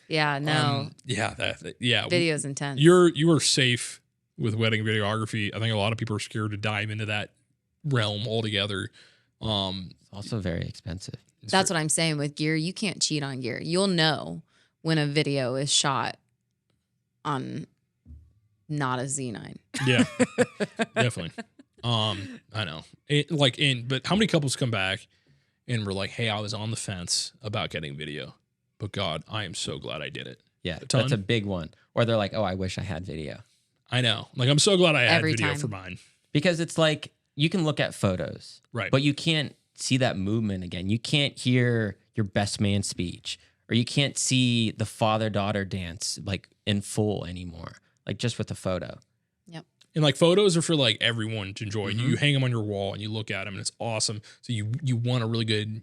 Yeah, no. Yeah. Video's intense. You are safe with wedding videography. I think a lot of people are scared to dive into that realm altogether. It's also very expensive. That's what I'm saying with gear. You can't cheat on gear. You'll know when a video is shot on not a Z9. Yeah, definitely. I know. But how many couples come back and were like, "Hey, I was on the fence about getting video, but God, I am so glad I did it." Yeah, A ton. that's a big one. Or they're like, oh, I wish I had video. I know. Like, I'm so glad I had Every video time. for mine. Because it's like, you can look at photos, Right. but you can't see that movement again. You can't hear your best man speech, or you can't see the father-daughter dance like in full anymore, like just with the photo. And like photos are for like everyone to enjoy. You hang them on your wall and you look at them and it's awesome. So you want a really good,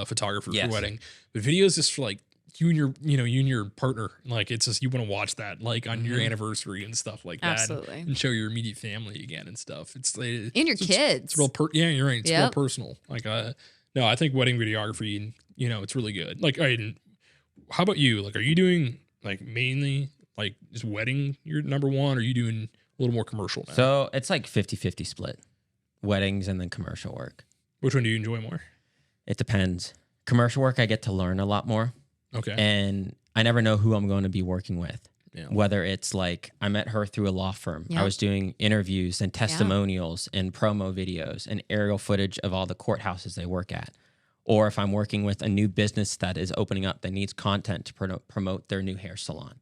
photographer Yes. for wedding. But video is just for like you and your partner. Like it's just, you want to watch that like on your anniversary and stuff like that. Absolutely. And show your immediate family again and stuff. It's like, And your kids. It's real yeah, you're right. It's real Yep. personal. Like no, I think wedding videography, it's really good. Like how about you? Like, are you doing like mainly like is wedding your number one? Or are you doing a little more commercial now? So it's like 50-50 split, weddings and then commercial work. Which one do you enjoy more? It depends. Commercial work, I get to learn a lot more, Okay. and I never know who I'm going to be working with. Yeah. Whether it's like I met her through a law firm. Yeah. I was doing interviews and testimonials and promo videos and aerial footage of all the courthouses they work at. Or if I'm working with a new business that is opening up that needs content to promote their new hair salon.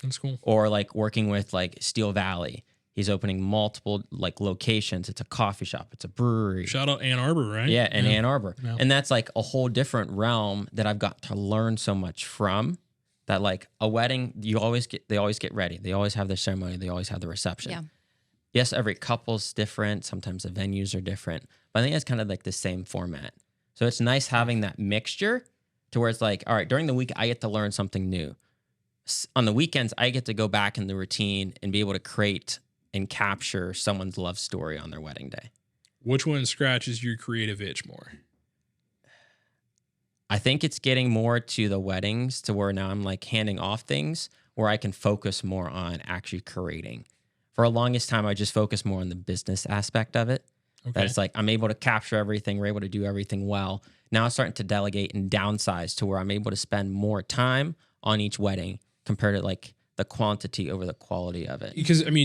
That's cool. Or like working with like Steel Valley. He's opening multiple like locations. It's a coffee shop. It's a brewery. Shout out Ann Arbor, right? Yeah, in Ann Arbor. Yeah. And that's like a whole different realm that I've got to learn so much from. That like a wedding, they always get ready. They always have their ceremony. They always have the reception. Yeah. Yes, every couple's different. Sometimes the venues are different. But I think it's kind of like the same format. So it's nice having that mixture to where it's like, all right, during the week, I get to learn something new. On the weekends, I get to go back in the routine and be able to create and capture someone's love story on their wedding day. Which one scratches your creative itch more? I think it's getting more to the weddings to where now I'm like handing off things where I can focus more on actually creating. For the longest time, I just focused more on the business aspect of it. Okay. That it's like I'm able to capture everything, we're able to do everything well. Now I'm starting to delegate and downsize to where I'm able to spend more time on each wedding compared to like the quantity over the quality of it. Because, 1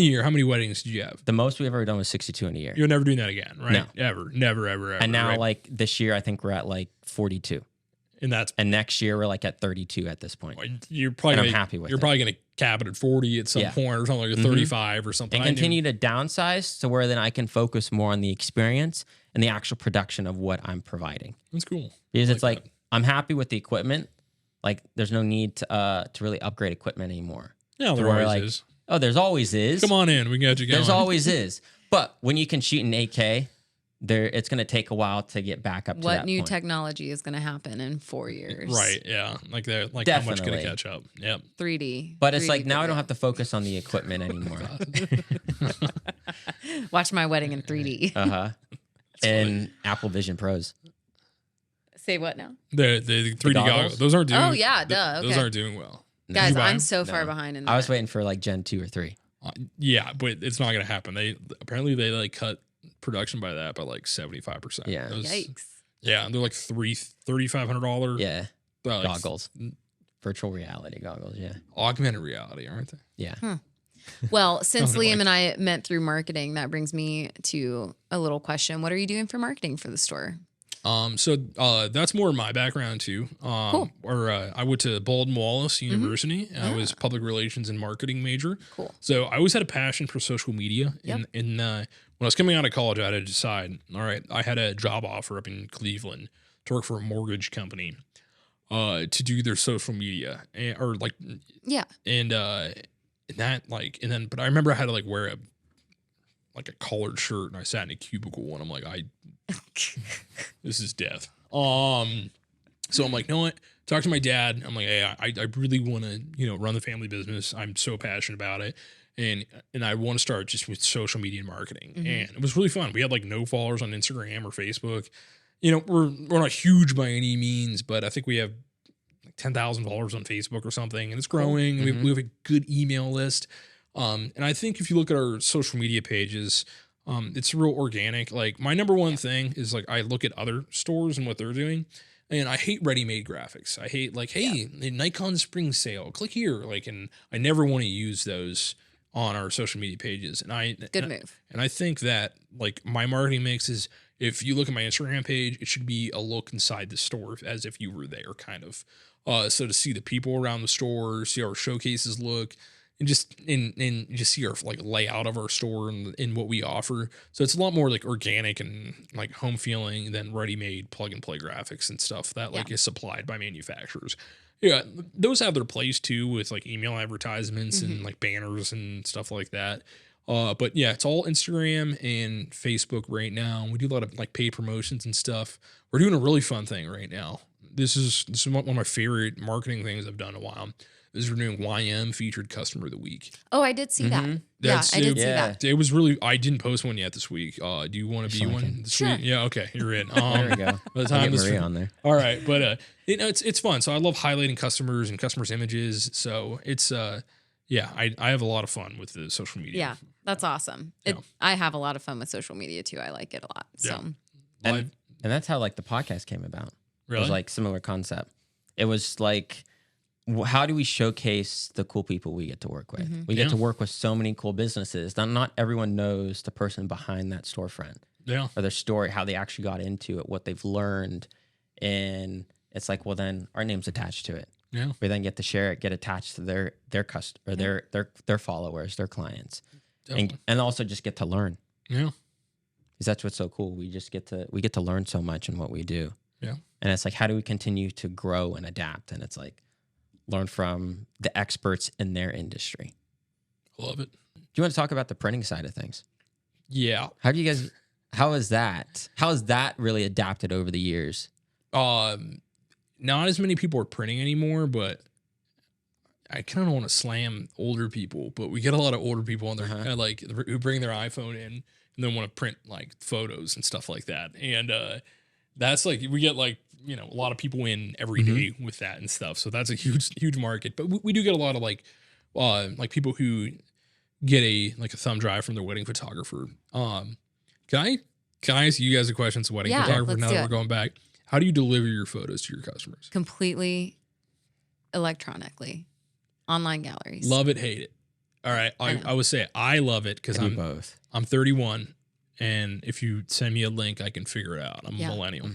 year, how many weddings did you have? The most we've ever done was 62 in a year. You're never doing that again, right? No. Ever. Never, ever, ever. And now right? like this year, I think we're at like 42. And that's, And next year, we're like at 32 at this point. you're probably And I'm gonna, happy with You're it. probably going to cap it at 40 at some point or something, like a 35 or something. And continue to downsize to where then I can focus more on the experience and the actual production of what I'm providing. That's cool. Because it's like, I'm happy with the equipment. Like, there's no need to really upgrade equipment anymore. Yeah, there always is. Oh, there's always is. Come on in. We got you going. There's always is. But when you can shoot in 8K, it's going to take a while to get back up to that What new point. technology is going to happen in 4 years? Right, yeah. Like, how much Definitely. can it catch up? Yep. 3D. But it's like 3D now I don't video. have to focus on the equipment anymore. Watch my wedding in 3D. And Apple Vision Pros. Say what now? The 3D goggles. Those aren't doing. Oh, yeah, duh. Those Okay. aren't doing well. Guys, you buy I'm them? so far No. behind in I was that. waiting for like Gen 2 or 3. Yeah, but it's not gonna happen. They apparently like cut production by like 75%. Yeah. Yikes. Yeah, and they're like $3,500. Yeah. like Goggles. Virtual reality goggles. Yeah. augmented reality, aren't they? Yeah. Well, since Something Liam like and I met through marketing, that brings me to a little question. What are you doing for marketing for the store? So that's more my background too. Cool. I went to Baldwin Wallace University. I was public relations and marketing major. Cool. So I always had a passion for social media. Yep. And when I was coming out of college, I had to decide, all right, I had a job offer up in Cleveland to work for a mortgage company to do their social media Yeah. but I remember I had to like wear a collared shirt and I sat in a cubicle and I'm like, this is death. So I'm like, you know what? Talk to my dad. I'm like, hey, I really want to, run the family business. I'm so passionate about it. And I want to start just with social media and marketing. And it was really fun. We had like no followers on Instagram or Facebook. We're not huge by any means, but I think we have like 10,000 followers on Facebook or something, and it's growing. We have a good email list. And I think if you look at our social media pages, it's real organic. Like my number one thing is like, I look at other stores and what they're doing. And I hate ready-made graphics. I hate like, hey, the Nikon spring sale, click here. And I never want to use those on our social media pages. Good move. And I think that like my marketing mix is, if you look at my Instagram page, it should be a look inside the store as if you were there, kind of. So to see the people around the store, see how our showcases look, and just see our like layout of our store and what we offer. So it's a lot more like organic and like home feeling than ready-made plug and play graphics and stuff that like is supplied by manufacturers. Yeah, those have their place too with like email advertisements and like banners and stuff like that. But yeah, it's all Instagram and Facebook right now. We do a lot of like paid promotions and stuff. We're doing a really fun thing right now. This is one of my favorite marketing things I've done in a while. Is we're doing YM featured customer of the week. Oh, I did see that. Yeah, I did see that. It was really, I didn't post one yet this week. Do you want to be one this week? Yeah, okay, you're in. There we go. By the time I'll get this Maria on there. All right, but it's fun. So I love highlighting customers and customers' images. So it's I have a lot of fun with the social media. Yeah, that's awesome. I have a lot of fun with social media too. I like it a lot. So And that's how like the podcast came about. Really? It was like similar concept. It was like, how do we showcase the cool people we get to work with? We get to work with so many cool businesses. Not everyone knows the person behind that storefront. Yeah. Or their story, how they actually got into it, what they've learned. And it's like, well, then our name's attached to it. Yeah. We then get to share it, get attached to their customer, their followers, their clients. And also just get to learn. Yeah. Because that's what's so cool. We get to learn so much in what we do. Yeah. And it's like, how do we continue to grow and adapt? And it's like, learn from the experts in their industry. Love it. Do you want to talk about the printing side of things? Yeah. How is that really adapted over the years? Not as many people are printing anymore, but I kind of want to slam older people, but we get a lot of older people on their like who bring their iPhone in and then want to print like photos and stuff like that. And that's like, we get like, a lot of people in every day with that and stuff. So that's a huge market, but we do get a lot of like people who get a thumb drive from their wedding photographer. Can I ask you guys a question? It's a wedding photographer. Now that we're going back, how do you deliver your photos to your customers? Completely electronically, online galleries. Love it, hate it. All right. I would say I love it because I'm both. I'm 31. And if you send me a link, I can figure it out. I'm a millennial.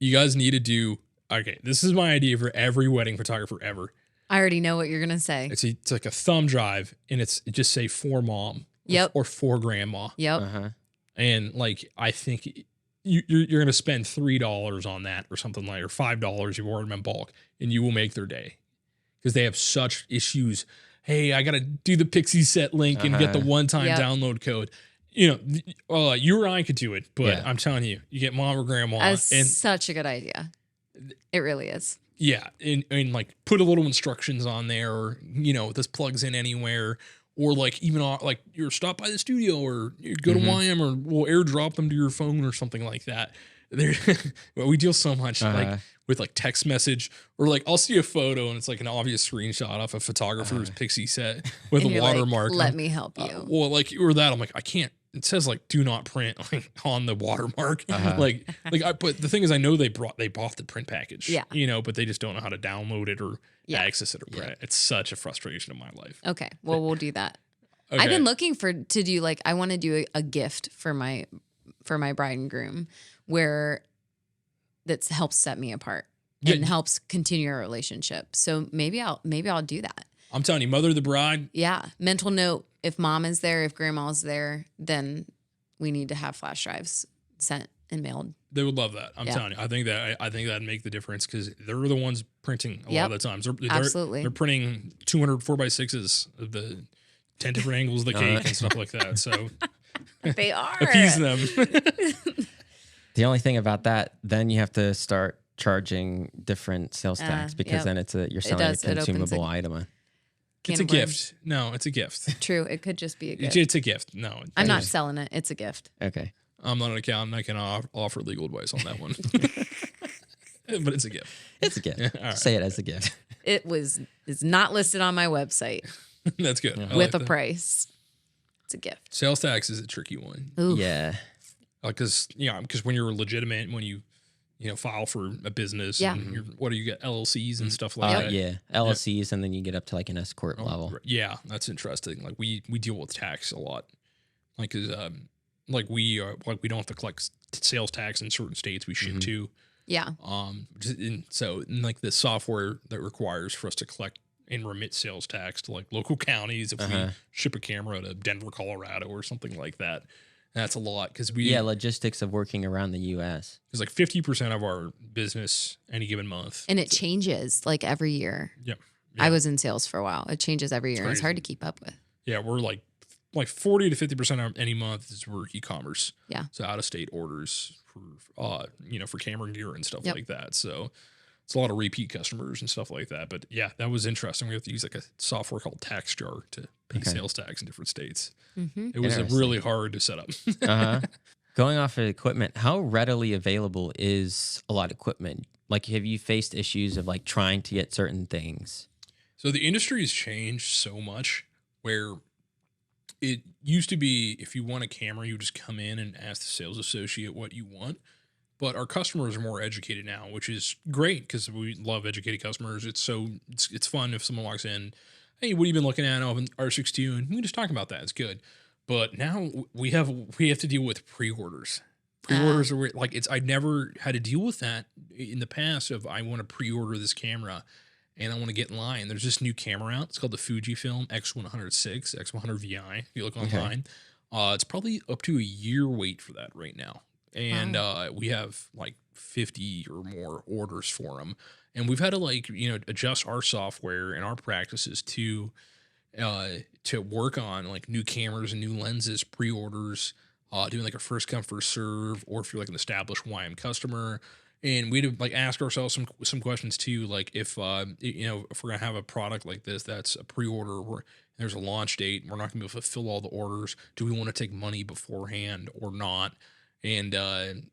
You guys need to do, okay, this is my idea for every wedding photographer ever. I already know what you're gonna say. It's like a thumb drive, and it just say for mom. Yep. Or for grandma. Yep. And like, I think you're going to spend $3 on that or something like, or $5 you've ordered them in bulk, and you will make their day because they have such issues. Hey, I got to do the Pixie Set link and get the one-time download code. You know, you or I could do it, but I'm telling you, you get mom or grandma. That's such a good idea. It really is. Yeah. And like put a little instructions on there, or, you know, this plugs in anywhere. Or like even like you're stop by the studio, or you go to YM, or we'll airdrop them to your phone or something like that. Well, we deal so much like with like text message, or like I'll see a photo and it's like an obvious screenshot off a photographer's Pixie Set with a watermark. Like, let me help you. Well, like or that I'm like I can't. It says like do not print like on the watermark. But the thing is I know they bought the print package. Yeah. You know, but they just don't know how to download it or access it or print. It's such a frustration in my life. Okay. Well, we'll do that. Okay. I've been looking to do like I want to do a gift for my bride and groom where that helps set me apart and helps continue our relationship. So maybe I'll do that. I'm telling you, mother of the bride. Yeah. Mental note: if mom is there, if grandma's there, then we need to have flash drives sent and mailed. They would love that. I'm telling you. I think that'd make the difference because they're the ones printing a lot of the times. Absolutely. They're printing 200 4x6s of the 10 different angles of the cake and stuff like that. So they are. Appease them. The only thing about that, then you have to start charging different sales tax because then you're selling a consumable item. It's a gift. No, it's a gift. True. It could just be a gift. It's a gift. No. I'm not selling it. It's a gift. Okay. I'm not an accountant. I can offer legal advice on that one. But it's a gift. It's a gift. Right. Say it as a gift. It's not listed on my website. That's good. With a price. It's a gift. Sales tax is a tricky one. Oof. Yeah. Because when you're legitimate, when you file for a business, and what do you get, LLCs and stuff like that? Yeah, LLCs, and then you get up to like an S corp level. Yeah, that's interesting. Like we deal with tax a lot, like because we don't have to collect sales tax in certain states we ship to. Yeah. So like the software that requires for us to collect and remit sales tax to like local counties if we ship a camera to Denver, Colorado, or something like that. That's a lot because logistics of working around the U.S. Because like 50% of our business any given month, and it changes like every year. Yeah. I was in sales for a while. It changes every year. And it's hard to keep up with. Yeah, we're like 40 to 50% of any month is for e-commerce. Yeah. So out of state orders for camera gear and stuff like that. So it's a lot of repeat customers and stuff like that. But yeah, that was interesting. We have to use like a software called TaxJar to pay sales tax in different states. Mm-hmm. It was really hard to set up. Going off of equipment, how readily available is a lot of equipment? Like, have you faced issues of like trying to get certain things? So the industry has changed so much where it used to be if you want a camera, you just come in and ask the sales associate what you want. But our customers are more educated now, which is great because we love educated customers. It's fun if someone walks in, hey, what have you been looking at? Oh, an R6 II, and we can just talk about that. It's good. But now we have to deal with pre-orders. Pre-orders are like I never had to deal with that in the past. If I want to pre-order this camera and I want to get in line, there's this new camera out. It's called the Fujifilm X106, X100 VI. If you look online, it's probably up to a year wait for that right now. And we have like 50 or more orders for them. And we've had to adjust our software and our practices to work on like new cameras and new lenses, pre-orders, doing like a first come first serve, or if you're like an established YM customer. And we had to like ask ourselves some questions too, like if if we're gonna have a product like this that's a pre-order where there's a launch date, and we're not gonna be able to fulfill all the orders. Do we want to take money beforehand or not? And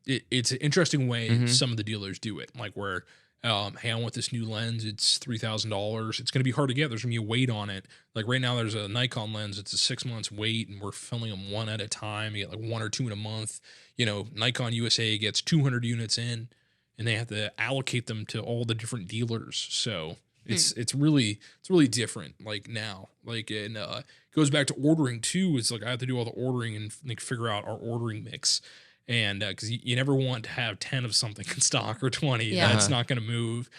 it's an interesting way some of the dealers do it, like where, hey, I want this new lens. It's $3,000. It's going to be hard to get. There's going to be a wait on it. Like right now, there's a Nikon lens. It's a 6 months wait, and we're filming them one at a time. You get like 1 or 2 in a month. Nikon USA gets 200 units in, and they have to allocate them to all the different dealers. So it's really different. Like now, like and it goes back to ordering too. It's like I have to do all the ordering and like figure out our ordering mix. And because you never want to have 10 of something in stock or 20, that's not going to move.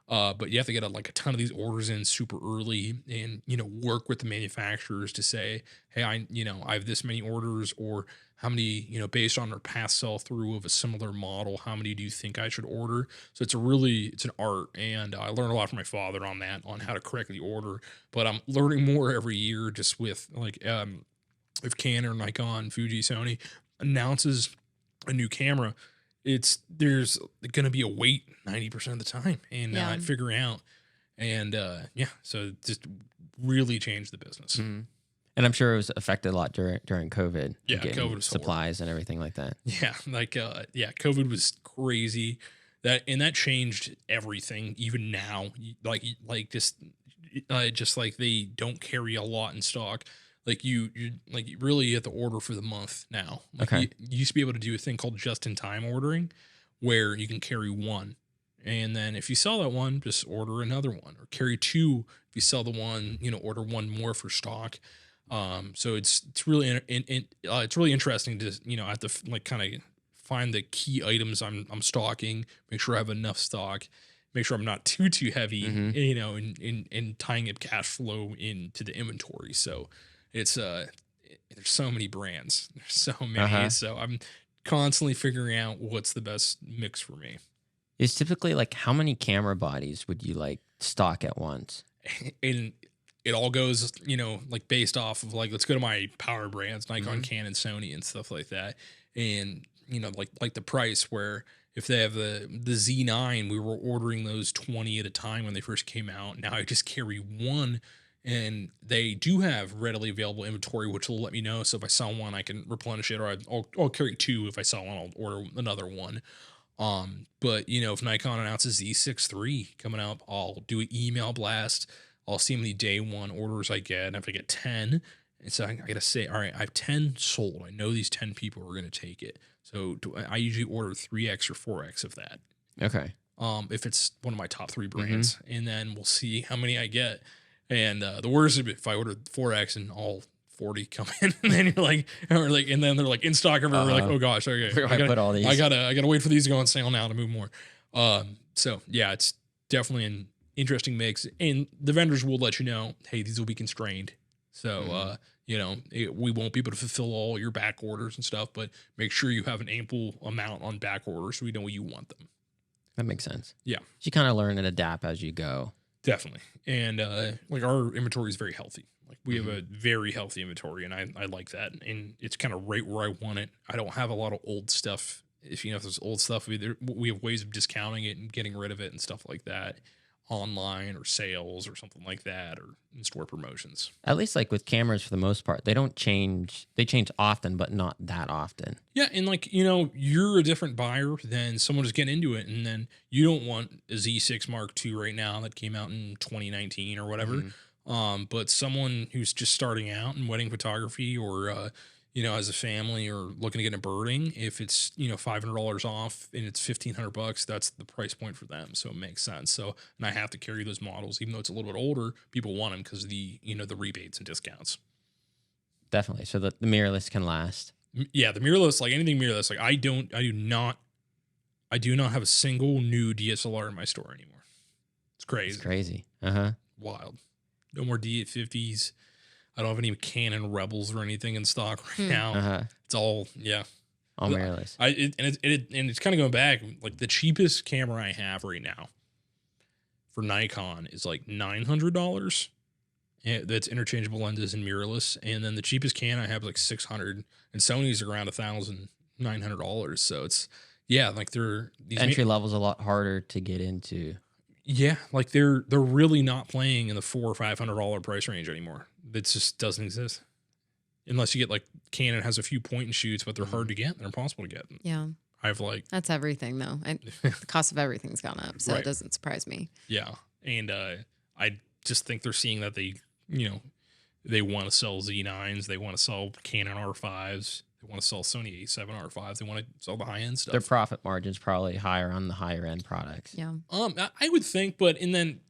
But you have to get like a ton of these orders in super early and, work with the manufacturers to say, hey, I have this many orders, or how many, based on our past sell through of a similar model, how many do you think I should order? So it's an art. And I learned a lot from my father on that, on how to correctly order, but I'm learning more every year just with like, if Canon, Nikon, Fuji, Sony announces a new camera, there's going to be a wait 90% of the time and figuring out. And so just really changed the business. Mm-hmm. And I'm sure it was affected a lot during COVID. Yeah, COVID was supplies and everything like that. Yeah, COVID was crazy. That changed everything. Even now, just like they don't carry a lot in stock. Like you really have to order for the month now. Like Okay. You used to be able to do a thing called just-in-time ordering, where you can carry one, and then if you sell that one, just order another one, or carry two. If you sell the one, order one more for stock. So it's really it's really interesting to I have to like kind of find the key items I'm stocking, make sure I have enough stock, make sure I'm not too heavy, and tying up cash flow into the inventory. So it's there's so many brands, there's so many, so I'm constantly figuring out what's the best mix for me. It's typically like, how many camera bodies would you like stock at once? And it all goes, like based off of like, let's go to my power brands, Nikon, Canon, Sony, and stuff like that. And, like the price, where if they have the Z9, we were ordering those 20 at a time when they first came out. Now I just carry one, and they do have readily available inventory, which will let me know. So if I sell one, I can replenish it, or I'll carry two. If I sell one, I'll order another one. But if Nikon announces Z6 III coming up, I'll do an email blast. I'll see how many day one orders I get. And if I get 10, and so I got to say, all right, I have 10 sold. I know these 10 people are going to take it. So I usually order 3X or 4X of that. Okay. If it's one of my top 3 brands, and then we'll see how many I get. And the worst is if I order 4X and all 40 come in, and then you're like, and then they're like in stock everywhere. We're like, oh gosh, okay, where do I put all these? I gotta wait for these to go on sale now to move more. So yeah, it's definitely an interesting mix, and the vendors will let you know, hey, these will be constrained. So we won't be able to fulfill all your back orders and stuff, but make sure you have an ample amount on back orders so we know you want them. That makes sense. Yeah, you kind of learn and adapt as you go. Definitely. And like our inventory is very healthy. Like we have a very healthy inventory, and I like that. And it's kind of right where I want it. I don't have a lot of old stuff. If there's old stuff, we have ways of discounting it and getting rid of it and stuff like that, online or sales or something like that, or in-store promotions. At least like with cameras, for the most part, they don't change. They change often, but not that often. Yeah, and like, you're a different buyer than someone who's getting into it, and then you don't want a Z6 Mark II right now that came out in 2019 or whatever. But someone who's just starting out in wedding photography, or as a family, or looking to get into birding, if it's $500 off and it's $1,500, that's the price point for them. So it makes sense. So, and I have to carry those models, even though it's a little bit older. People want them because of the the rebates and discounts. Definitely. So the mirrorless can last. Yeah, the mirrorless, like anything mirrorless, like I do not have a single new DSLR in my store anymore. It's crazy. It's crazy. Wild. No more D850s. I don't have any Canon Rebels or anything in stock right now. It's all all mirrorless. It's kind of going back. Like the cheapest camera I have right now for Nikon is like $900. That's interchangeable lenses and mirrorless. And then the cheapest Canon I have is like $600, and Sony's around $1,900. So it's like these entry level's a lot harder to get into. Yeah, like they're really not playing in the $400 or $500 price range anymore. It just doesn't exist, unless you get like Canon has a few point and shoots, but they're hard to get. They're impossible to get. Yeah, I've like that's everything though, and the cost of everything's gone up, so right. It doesn't surprise me. Yeah, and I just think they're seeing that they want to sell Z9s, they want to sell Canon R5s. They want to sell Sony A7 R5s. They want to sell the high end stuff. Their profit margin's probably higher on the higher end products. Yeah. I would think, but and then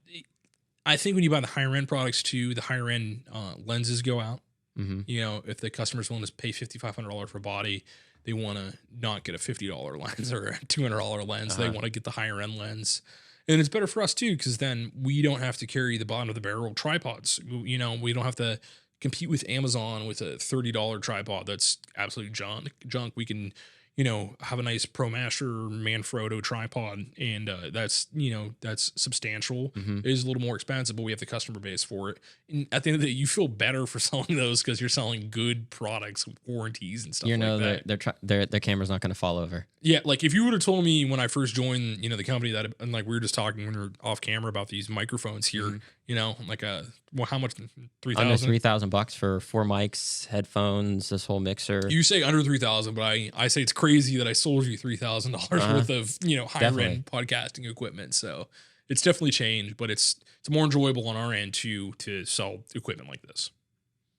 I think when you buy the higher end products too, the higher end lenses go out. If the customer's willing to pay $5,500 for a body, they want to not get a $50 lens or a $200 lens. They want to get the higher end lens. And it's better for us too, because then we don't have to carry the bottom of the barrel tripods. You know, we don't have to compete with Amazon with a $30 tripod that's absolute junk. We can, you know, have a nice ProMaster Manfrotto tripod, and that's, you know, that's substantial. It is a little more expensive, but we have the customer base for it. And at the end of the day, you feel better for selling those because you're selling good products, warranties, and stuff. You know, like that. Their camera's not going to fall over. Yeah, like if you would have told me when I first joined, you know, the company that, and like we were just talking when we were off camera about these microphones here, you know, like how much? $3,000? Under $3,000 for 4 mics, headphones, this whole mixer. You say under $3,000, but I say it's crazy that I sold you $3,000 worth of, you know, higher end podcasting equipment. So it's definitely changed, but it's more enjoyable on our end to sell equipment like this.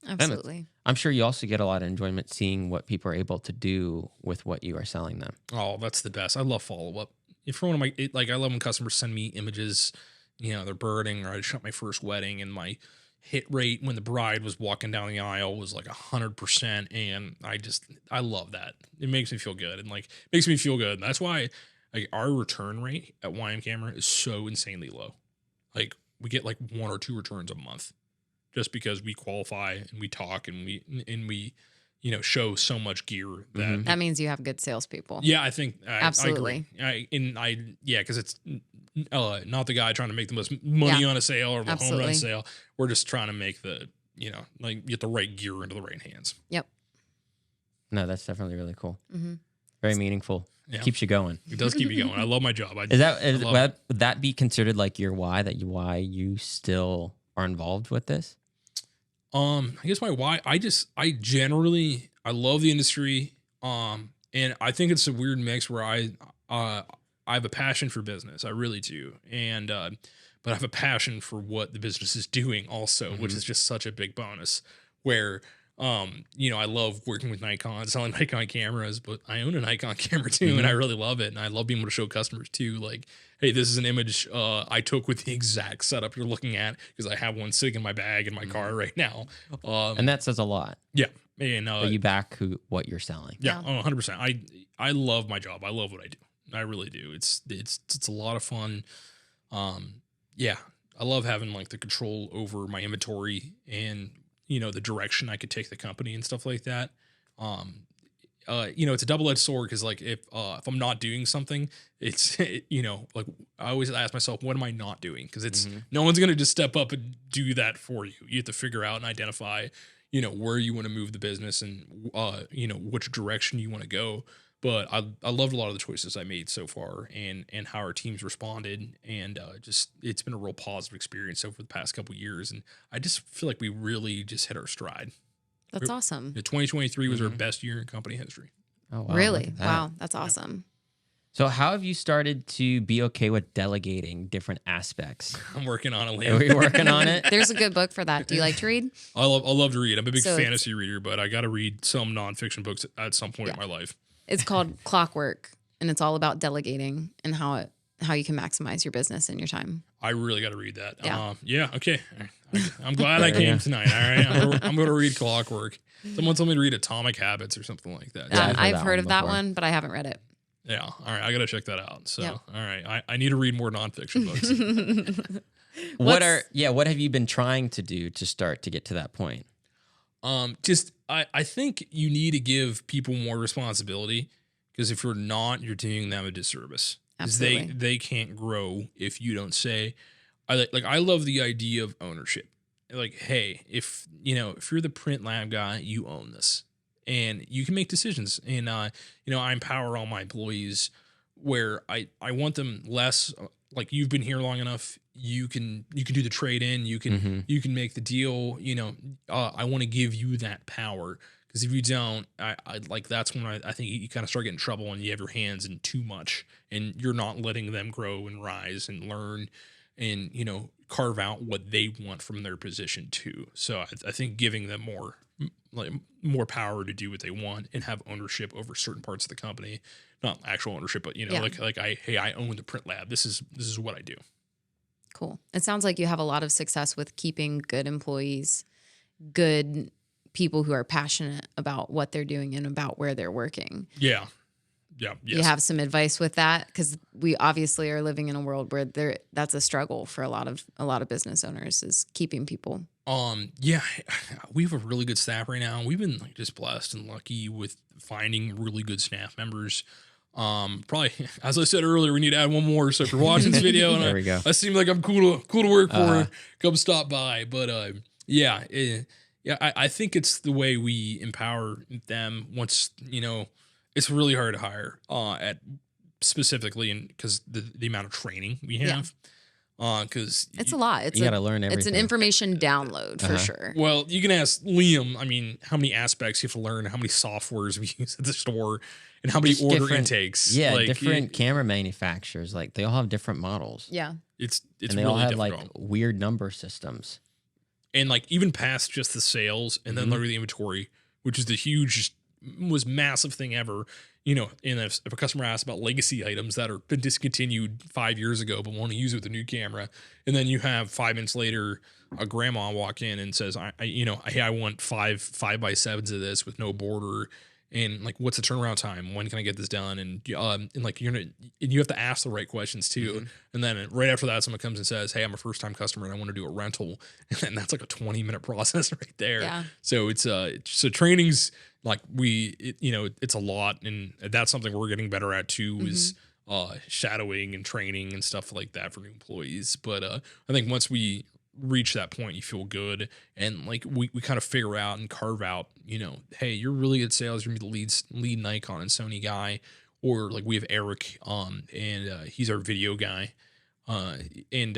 Absolutely. I'm sure you also get a lot of enjoyment seeing what people are able to do with what you are selling them. Oh, that's the best. I love follow up. If one of my, like, I love when customers send me images, you know, they're birding, or I shot my first wedding and my hit rate when the bride was walking down the aisle was like 100%. And I love that. It makes me feel good. And like, makes me feel good. And that's why like our return rate at YM Camera is so insanely low. Like we get like 1 or 2 returns a month just because we qualify and we talk and we, you know, show so much gear that that means you have good salespeople. Yeah, I think absolutely. I agree. Because it's not the guy trying to make the most money on a sale or the home run sale. We're just trying to make the, you know, like get the right gear into the right hands. Yep. No, that's definitely really cool. Very meaningful. Yeah. Keeps you going. It does keep you going. I love my job. Would that be considered like your why? Why you still are involved with this? I guess my why. I love the industry. And I think it's a weird mix where I have a passion for business. I really do. And but I have a passion for what the business is doing also, which is just such a big bonus. Where you know, I love working with Nikon, selling Nikon cameras, but I own a Nikon camera too, and I really love it. And I love being able to show customers too, like, hey, this is an image I took with the exact setup you're looking at, because I have one sitting in my bag in my car right now. And that says a lot. Yeah. And that you back what you're selling. Yeah, 100%. I love my job. I love what I do. I really do. It's a lot of fun. Yeah, I love having like the control over my inventory and, you know, the direction I could take the company and stuff like that. You know, it's a double-edged sword, because like if I'm not doing something, it's you know, like I always ask myself, what am I not doing? Because it's no one's gonna just step up and do that for you. You have to figure out and identify, you know, where you want to move the business and you know, which direction you want to go. But I loved a lot of the choices I made so far, and how our teams responded, and just it's been a real positive experience over the past couple of years, and I just feel like we really just hit our stride. That's awesome. The 2023 was our best year in company history. Oh, wow. Really? Wow, that's awesome. So how have you started to be okay with delegating different aspects? I'm working on it. Are we working on it? There's a good book for that. Do you like to read? I love to read. I'm a big fantasy reader, but I got to read some nonfiction books at some point in my life. It's called Clockwork, and it's all about delegating and how you can maximize your business and your time. I really got to read that. Yeah. Okay. I'm glad I came tonight. All right. I'm going to read Clockwork. Someone told me to read Atomic Habits or something like that. Yeah, I've heard of that one, but I haven't read it. Yeah. All right. I got to check that out. So, all right. I need to read more nonfiction books. What have you been trying to do to start to get to that point? I think you need to give people more responsibility, because if you're not, you're doing them a disservice. Absolutely. They can't grow if you don't say, I love the idea of ownership. Like, hey, if you're the print lab guy, you own this and you can make decisions. And, I empower all my employees where I want them less like, you've been here long enough. You can do the trade in, you can make the deal. I want to give you that power, because if you don't, I like, that's when I think you kind of start getting in trouble, and you have your hands in too much and you're not letting them grow and rise and learn and, carve out what they want from their position too. So I think giving them more power to do what they want and have ownership over certain parts of the company, not actual ownership, but I own the print lab. This is what I do. Cool. It sounds like you have a lot of success with keeping good employees, good people who are passionate about what they're doing and about where they're working. Yeah, Yeah. You have some advice with that? Because we obviously are living in a world where that's a struggle for a lot of business owners, is keeping people. Yeah, we have a really good staff right now. We've been like just blessed and lucky with finding really good staff members. Probably, as I said earlier, we need to add one more. So if you're watching this video and There we go. I seem like I'm cool to work for, come stop by. But I think it's the way we empower them. Once it's really hard to hire at specifically, and because the amount of training we have. Because it's a lot. You got to learn everything. It's an information download for sure. Well, you can ask Liam. I mean, how many aspects you have to learn, how many softwares we use at the store, and how many order intakes. Yeah, like, different camera manufacturers, like they all have different models. Yeah, it's and they really all have difficult. like weird number systems. And like even past just the sales, and then literally the inventory, which is the most massive thing ever. And if a customer asks about legacy items that are been discontinued 5 years ago, but want to use it with a new camera, and then you have 5 minutes later, a grandma walk in and says, I want 5x7s of this with no border. And like, what's the turnaround time? When can I get this done? And like, you have to ask the right questions too. And then right after that, someone comes and says, hey, I'm a first time customer and I want to do a rental. And that's like a 20-minute process right there. Yeah. So so training's like it's a lot. And that's something we're getting better at too, is shadowing and training and stuff like that for new employees. But I think once we reach that point, you feel good, and like we kind of figure out and carve out, hey, you're really good at sales, you're gonna be the lead Nikon and Sony guy, or like we have Eric and he's our video guy, and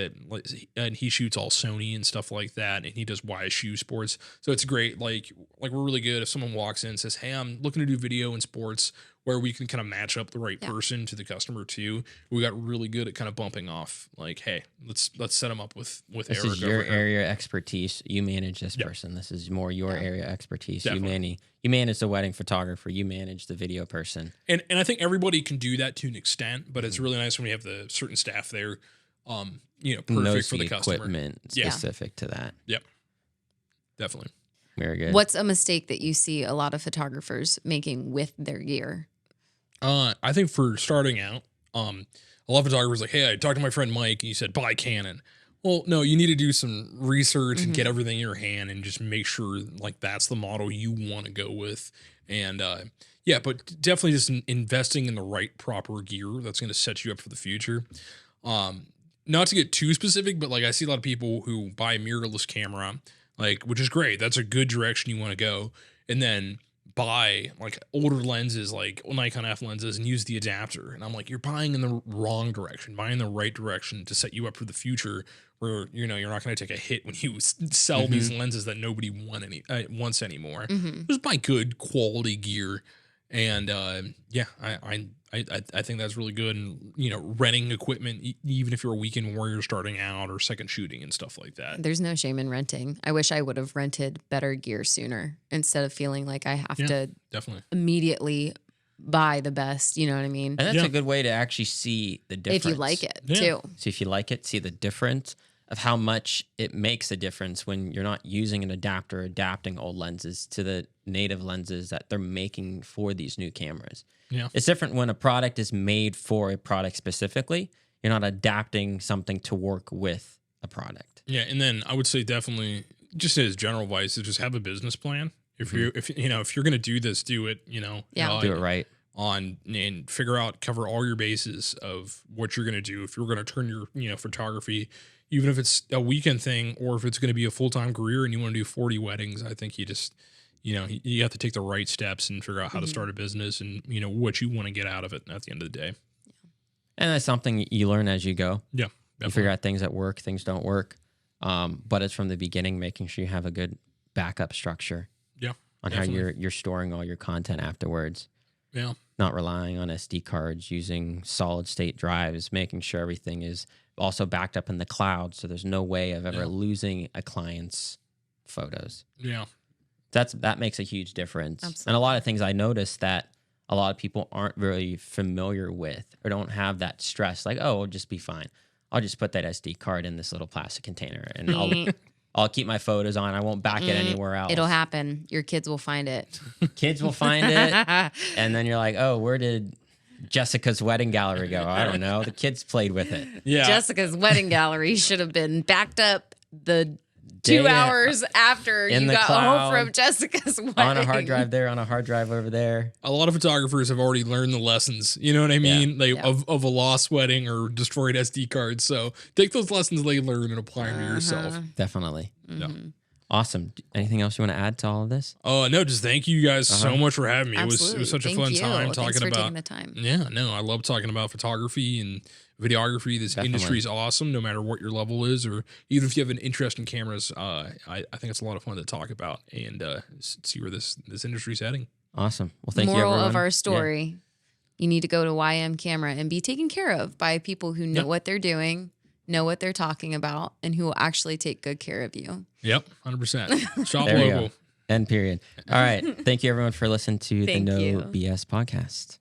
he shoots all Sony and stuff like that, and he does YSU sports. So it's great. Like we're really good if someone walks in and says, hey, I'm looking to do video and sports, where we can kind of match up the right person to the customer too. We got really good at kind of bumping off, like, hey, let's set them up with this Eric. This is your area expertise. You manage this Yep. person. This is more your area expertise. Definitely. You manage the wedding photographer. You manage the video person. And I think everybody can do that to an extent, but it's really nice when we have the certain staff there, perfect Knows for the customer. Equipment specific to that. Yep. Definitely. Very good. What's a mistake that you see a lot of photographers making with their gear? I think for starting out, a lot of photographers like, hey, I talked to my friend Mike and he said, buy Canon. Well, no, you need to do some research and get everything in your hand and just make sure like that's the model you want to go with. And but definitely just investing in the right proper gear that's going to set you up for the future. Not to get too specific, but like I see a lot of people who buy a mirrorless camera, like, which is great. That's a good direction you want to go. And then buy like older lenses, like Nikon F lenses, and use the adapter. And I'm like, you're buying in the wrong direction, buying the right direction to set you up for the future, where you're not going to take a hit when you sell these lenses that nobody wants anymore. Just buy good quality gear. And I think that's really good. And renting equipment, even if you're a weekend warrior starting out or second shooting and stuff like that. There's no shame in renting. I wish I would have rented better gear sooner, instead of feeling like I have to definitely immediately buy the best. You know what I mean? And that's a good way to actually see the difference. If you like it too. See if you like it, see the difference of how much it makes a difference when you're not using an adapter, adapting old lenses to the native lenses that they're making for these new cameras. Yeah. It's different when a product is made for a product specifically. You're not adapting something to work with a product. Yeah. And then I would say definitely, just as general advice, is just have a business plan. If you're going to do this, do it, do it right. And cover all your bases of what you're going to do. If you're going to turn your, photography, even if it's a weekend thing, or if it's going to be a full-time career and you want to do 40 weddings, I think you just, you have to take the right steps and figure out how to start a business and, what you want to get out of it at the end of the day. And that's something you learn as you go. Yeah. You Definitely. figure out things that work, things don't work. But it's from the beginning, making sure you have a good backup structure. Yeah. On definitely. how you're storing all your content afterwards. Yeah. Not relying on SD cards, using solid state drives, making sure everything is also backed up in the cloud, so there's no way of ever losing a client's photos. Yeah. That makes a huge difference. Absolutely. And a lot of things I noticed that a lot of people aren't really familiar with, or don't have that stress, like, oh, it'll just be fine. I'll just put that SD card in this little plastic container and I'll keep my photos on. I won't back it anywhere else. It'll happen. Your kids will find it. Kids will find it. And then you're like, oh, where did Jessica's wedding gallery go? I don't know. The kids played with it. Yeah. Jessica's wedding gallery should have been backed up the Day 2 hours after in you the got cloud, home from Jessica's wedding. on a hard drive there, on a hard drive over there. A lot of photographers have already learned the lessons. You know what I mean? Like Yeah. of a lost wedding or destroyed SD cards. So take those lessons they learned and apply them to yourself. Definitely. Yeah. Awesome. Anything else you want to add to all of this? No, just thank you guys so much for having me. It was such a Thank fun you. time Thanks talking for about. taking the time. Yeah, no, I love talking about photography and videography. This industry is awesome, no matter what your level is, or even if you have an interest in cameras. I think it's a lot of fun to talk about and see where this industry's heading. Awesome. Well, thank you, Moral everyone. of our story: you need to go to YM Camera and be taken care of by people who know what they're doing, know what they're talking about, and who will actually take good care of you. Yep, 100%. Shop There we local. go. End period. All right. Thank you, everyone, for listening to the Thank No you. BS podcast.